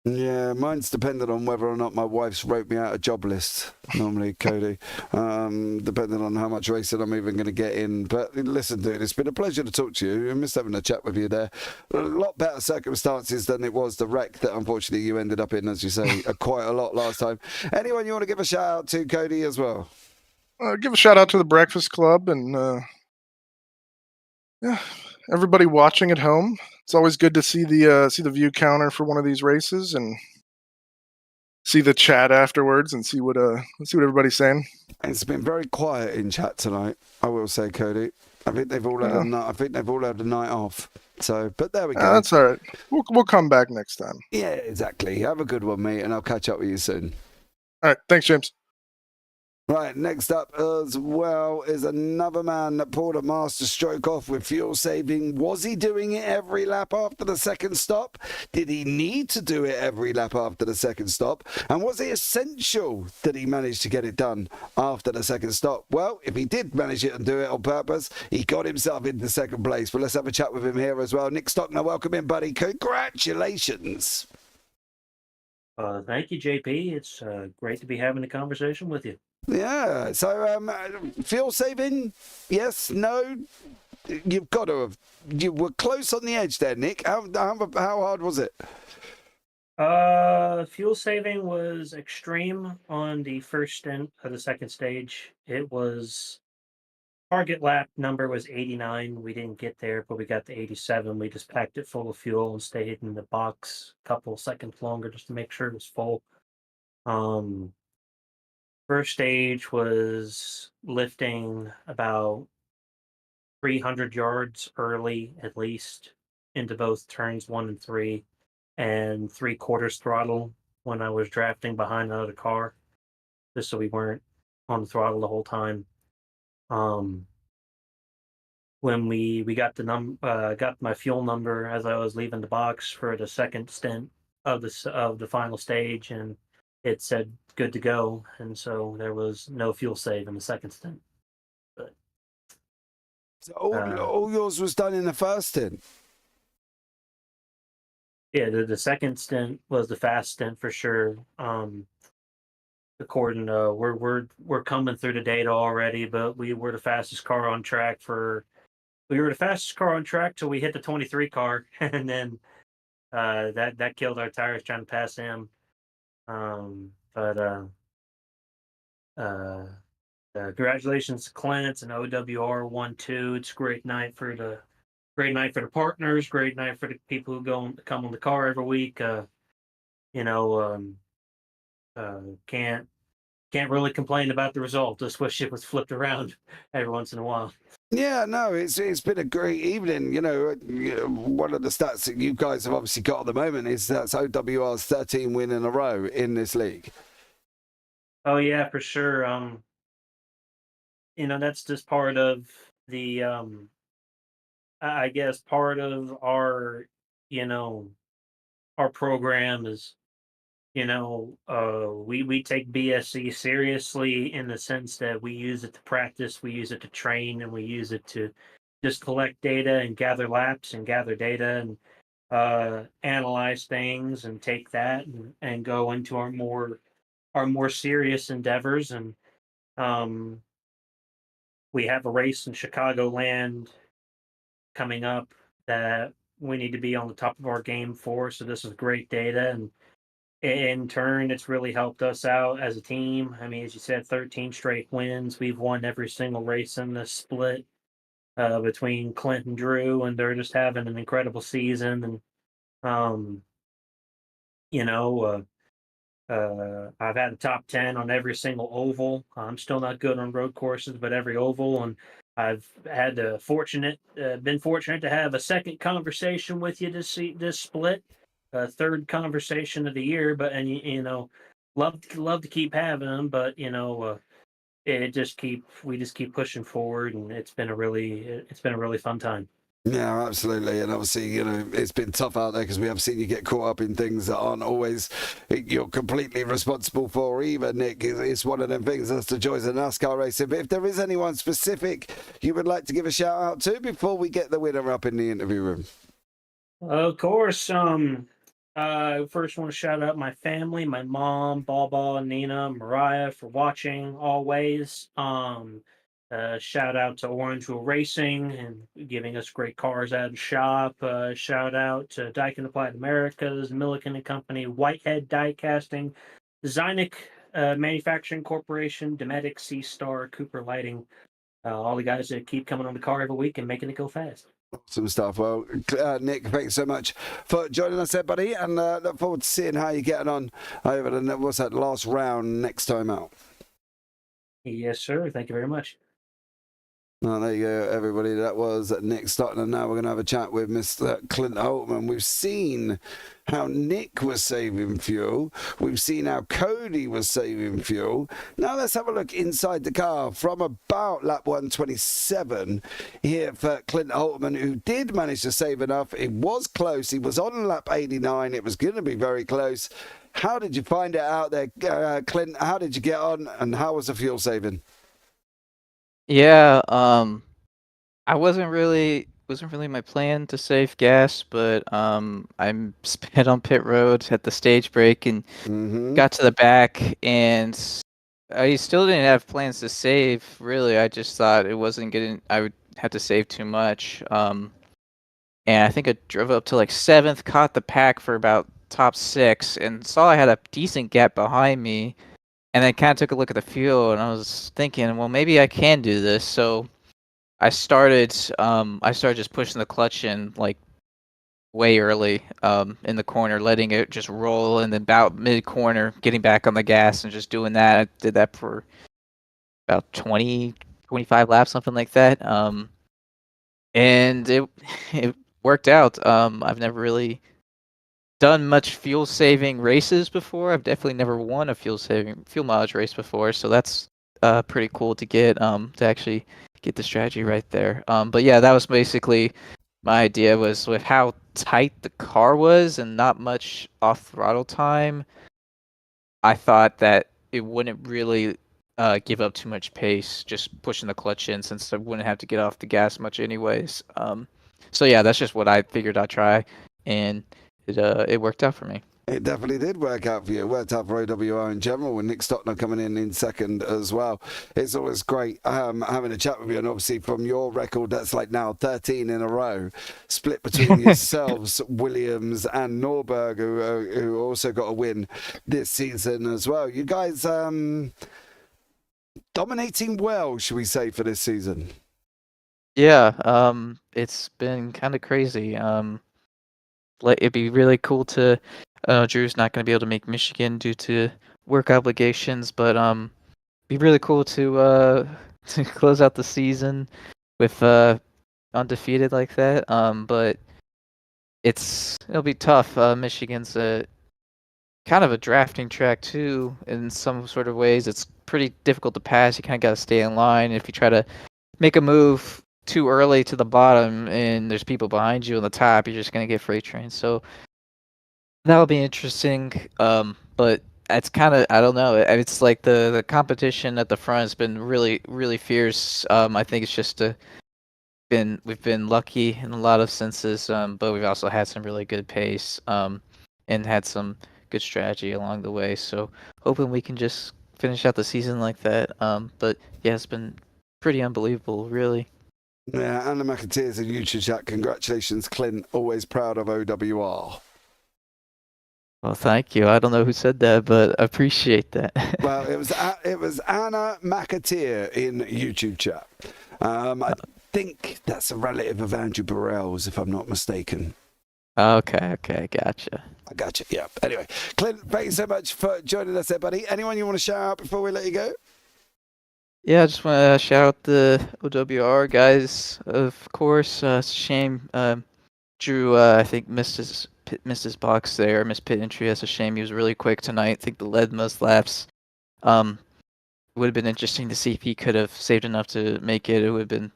Yeah, mine's dependent on whether or not my wife's wrote me out a job list, normally, Cody, depending on how much racing I'm even going to get in. But listen, dude, it's been a pleasure to talk to you. I missed having a chat with you there. A lot better circumstances than it was the wreck that unfortunately you ended up in, as you say, quite a lot last time. Anyone you want to give a shout out to, Cody, as well? Give a shout out to the Breakfast Club and yeah, everybody watching at home. It's always good to see the view counter for one of these races and see the chat afterwards and see what everybody's saying. It's been very quiet in chat tonight, I will say, Cody. I think they've all had a night off. So, but there we go. That's all right. We'll come back next time. Yeah, exactly. Have a good one, mate, and I'll catch up with you soon. All right, thanks, James. Right, next up as well is another man that pulled a master stroke off with fuel saving. Was he doing it every lap after the second stop? Did he need to do it every lap after the second stop? And was it essential that he managed to get it done after the second stop? Well, if he did manage it and do it on purpose, he got himself into second place. But let's have a chat with him here as well. Nick Stockner, welcome in, buddy. Congratulations. Thank you, JP. It's great to be having a conversation with you. Yeah. So, fuel saving? Yes? No? You've got to have. You were close on the edge there, Nick. How hard was it? Fuel saving was extreme on the first stint of the second stage. It was target lap number was 89. We didn't get there, but we got to 87. We just packed it full of fuel and stayed in the box a couple seconds longer just to make sure it was full. First stage was lifting about 300 yards early, at least, into both turns 1 and 3, and 3/4 throttle when I was drafting behind another car, just so we weren't on the throttle the whole time. When we got got my fuel number as I was leaving the box for the second stint of the final stage, and it said good to go, and so there was no fuel save in the second stint. But So all yours was done in the first stint. yeah, the second stint was the fast stint for sure. According to we're coming through the data already, but we were the fastest car on track till we hit the 23 car, and then that killed our tires trying to pass him. Congratulations to Clint and OWR 1-2. It's a great night for the partners. Great night for the people who come on the car every week. Can't really complain about the result. Just wish it was flipped around every once in a while. Yeah, no, it's been a great evening. One of the stats that you guys have obviously got at the moment is that's OWR's 13 win in a row in this league. Oh yeah, for sure. That's just part of the I guess part of our our program is we take BSC seriously in the sense that we use it to practice, we use it to train, and we use it to just collect data and gather laps and gather data and analyze things and take that and go into our more serious endeavors. And we have a race in Chicagoland coming up that we need to be on the top of our game for. So this is great data, and in turn, it's really helped us out as a team. I mean, as you said, 13 straight wins. We've won every single race in this split between Clint and Drew, and they're just having an incredible season. And I've had a top 10 on every single oval. I'm still not good on road courses, but every oval. And I've had been fortunate to have a second conversation with you this split, third conversation of the year. But love to keep having them. But we just keep pushing forward, and it's been a really fun time. Yeah, absolutely. And obviously, it's been tough out there because we have seen you get caught up in things that aren't always you're completely responsible for either, Nick. It's one of them things. That's the joys of NASCAR racing. But if there is anyone specific you would like to give a shout out to before we get the winner up in the interview room. Of course. I first want to shout out my family, my mom, Baba, Nina, Mariah for watching always. Shout out to Orangeville Racing and giving us great cars out of the shop. Shout out to Daikin Applied Americas, Milliken and Company, Whitehead Die Casting, Zynic Manufacturing Corporation, Dometic, C-Star, Cooper Lighting. All the guys that keep coming on the car every week and making it go fast. Awesome stuff. Well, Nick, thanks so much for joining us there, buddy, and look forward to seeing how you're getting on over the last round next time out. Yes, sir. Thank you very much. Well, there you go, everybody. That was Nick Stotton, and now we're going to have a chat with Mr. Clint Holtman. We've seen how Nick was saving fuel. We've seen how Cody was saving fuel. Now let's have a look inside the car from about lap 127 here for Clint Holtman, who did manage to save enough. It was close. He was on lap 89. It was going to be very close. How did you find it out there, Clint? How did you get on, and how was the fuel saving? Yeah, I wasn't really wasn't really my plan to save gas, but I'm sped on pit road at the stage break and got to the back, and I still didn't have plans to save. Really, I just thought it wasn't getting. I would have to save too much. And I think I drove up to like 7th, caught the pack for about top 6, and saw I had a decent gap behind me. And then kind of took a look at the fuel, and I was thinking, well, maybe I can do this. So I started just pushing the clutch in like way early in the corner, letting it just roll, and then about mid corner, getting back on the gas and just doing that. I did that for about 20, 25 laps, something like that. And it worked out. I've never really done much fuel saving races before. I've definitely never won a fuel mileage race before, so that's pretty cool to get to actually get the strategy right there. But yeah, that was basically my idea, was with how tight the car was and not much off throttle time. I thought that it wouldn't really give up too much pace just pushing the clutch in, since I wouldn't have to get off the gas much anyways. So yeah, that's just what I figured I'd try, and it worked out for me. It definitely did work out for you. It worked out for OWR in general, with Nick Stockner coming in second as well. It's always great having a chat with you, and obviously from your record, that's like now 13 in a row, split between yourselves, Williams and Norberg, who also got a win this season as well. You guys dominating well, should we say, for this season? Yeah, it's been kind of crazy. It'd be really cool to. Drew's not going to be able to make Michigan due to work obligations, but be really cool to close out the season with undefeated like that. But it'll be tough. Michigan's kind of a drafting track too in some sort of ways. It's pretty difficult to pass. You kind of got to stay in line. If you try to make a move too early to the bottom and there's people behind you on the top, you're just going to get freight trained. So that'll be interesting. But it's kind of, I don't know. It's like the competition at the front has been really, really fierce. I think it's just we've been lucky in a lot of senses, but we've also had some really good pace and had some good strategy along the way. So hoping we can just finish out the season like that. But yeah, it's been pretty unbelievable, really. Yeah, Anna McAteer's in YouTube chat. Congratulations, Clint. Always proud of OWR. Well, thank you. I don't know who said that, but I appreciate that. Well, it was Anna McAteer in YouTube chat. I think that's a relative of Andrew Burrell's, if I'm not mistaken. Okay, gotcha. I gotcha. Yeah. Anyway, Clint, thank you so much for joining us there, buddy. Anyone you want to shout out before we let you go? Yeah, I just want to shout out the OWR guys, of course. It's a shame Drew, I think, missed his box there, missed pit entry. That's a shame. He was really quick tonight. I think the led most laps. Would have been interesting to see if he could have saved enough to make it. It would have been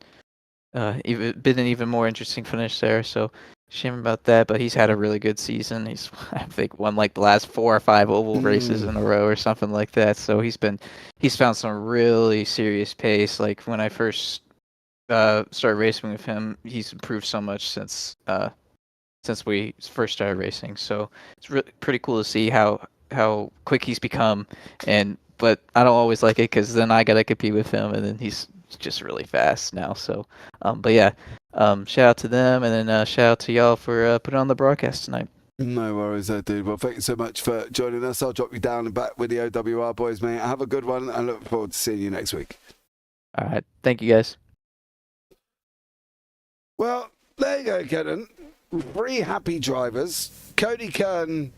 an even more interesting finish there. So shame about that. But he's had a really good season. He's, I think, won like the last 4 or 5 oval races in a row or something like that. So he's found some really serious pace. Like when I first started racing with him, he's improved so much since we first started racing. So it's really pretty cool to see how quick he's become. But I don't always like it because then I gotta compete with him, and then he's just really fast now. So, but yeah, shout out to them, and then shout out to y'all for putting on the broadcast tonight. No worries there, dude. Well, thank you so much for joining us. I'll drop you down and back with the OWR boys, mate. Have a good one, and look forward to seeing you next week. All right, thank you guys. Well, there you go, Kenton. 3 happy drivers. Cody Kern,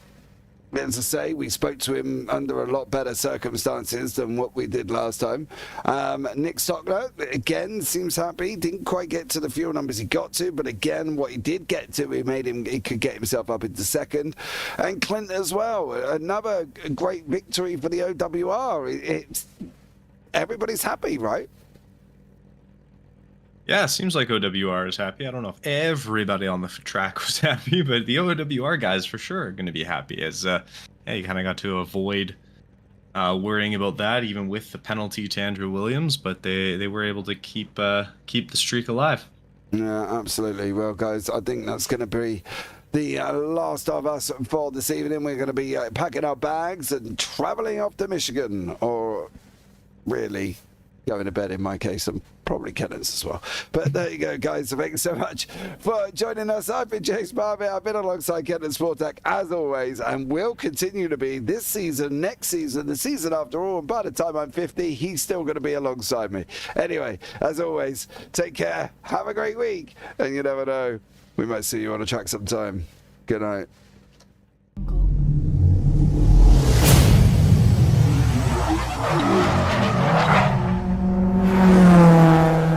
as I say, we spoke to him under a lot better circumstances than what we did last time. Nick Stockler, again, seems happy. Didn't quite get to the fuel numbers he got to, but again, what he did get to, he could get himself up into second. And Clint as well. Another great victory for the OWR. Everybody's happy, right? Yeah, it seems like OWR is happy. I don't know if everybody on the track was happy, but the OWR guys for sure are going to be happy, as you kind of got to avoid worrying about that, even with the penalty to Andrew Williams, but they were able to keep the streak alive. Yeah, absolutely. Well, guys, I think that's going to be the last of us for this evening. We're going to be packing our bags and travelling off to Michigan, or really going to bed in my case, and probably Kenton's as well. But there you go, guys. Thank you so much for joining us. I've been James Parfitt. I've been alongside Kenton Sportak as always, and will continue to be this season, next season, the season after all. And by the time I'm 50, he's still going to be alongside me. Anyway, as always, take care. Have a great week. And you never know, we might see you on a track sometime. Good night.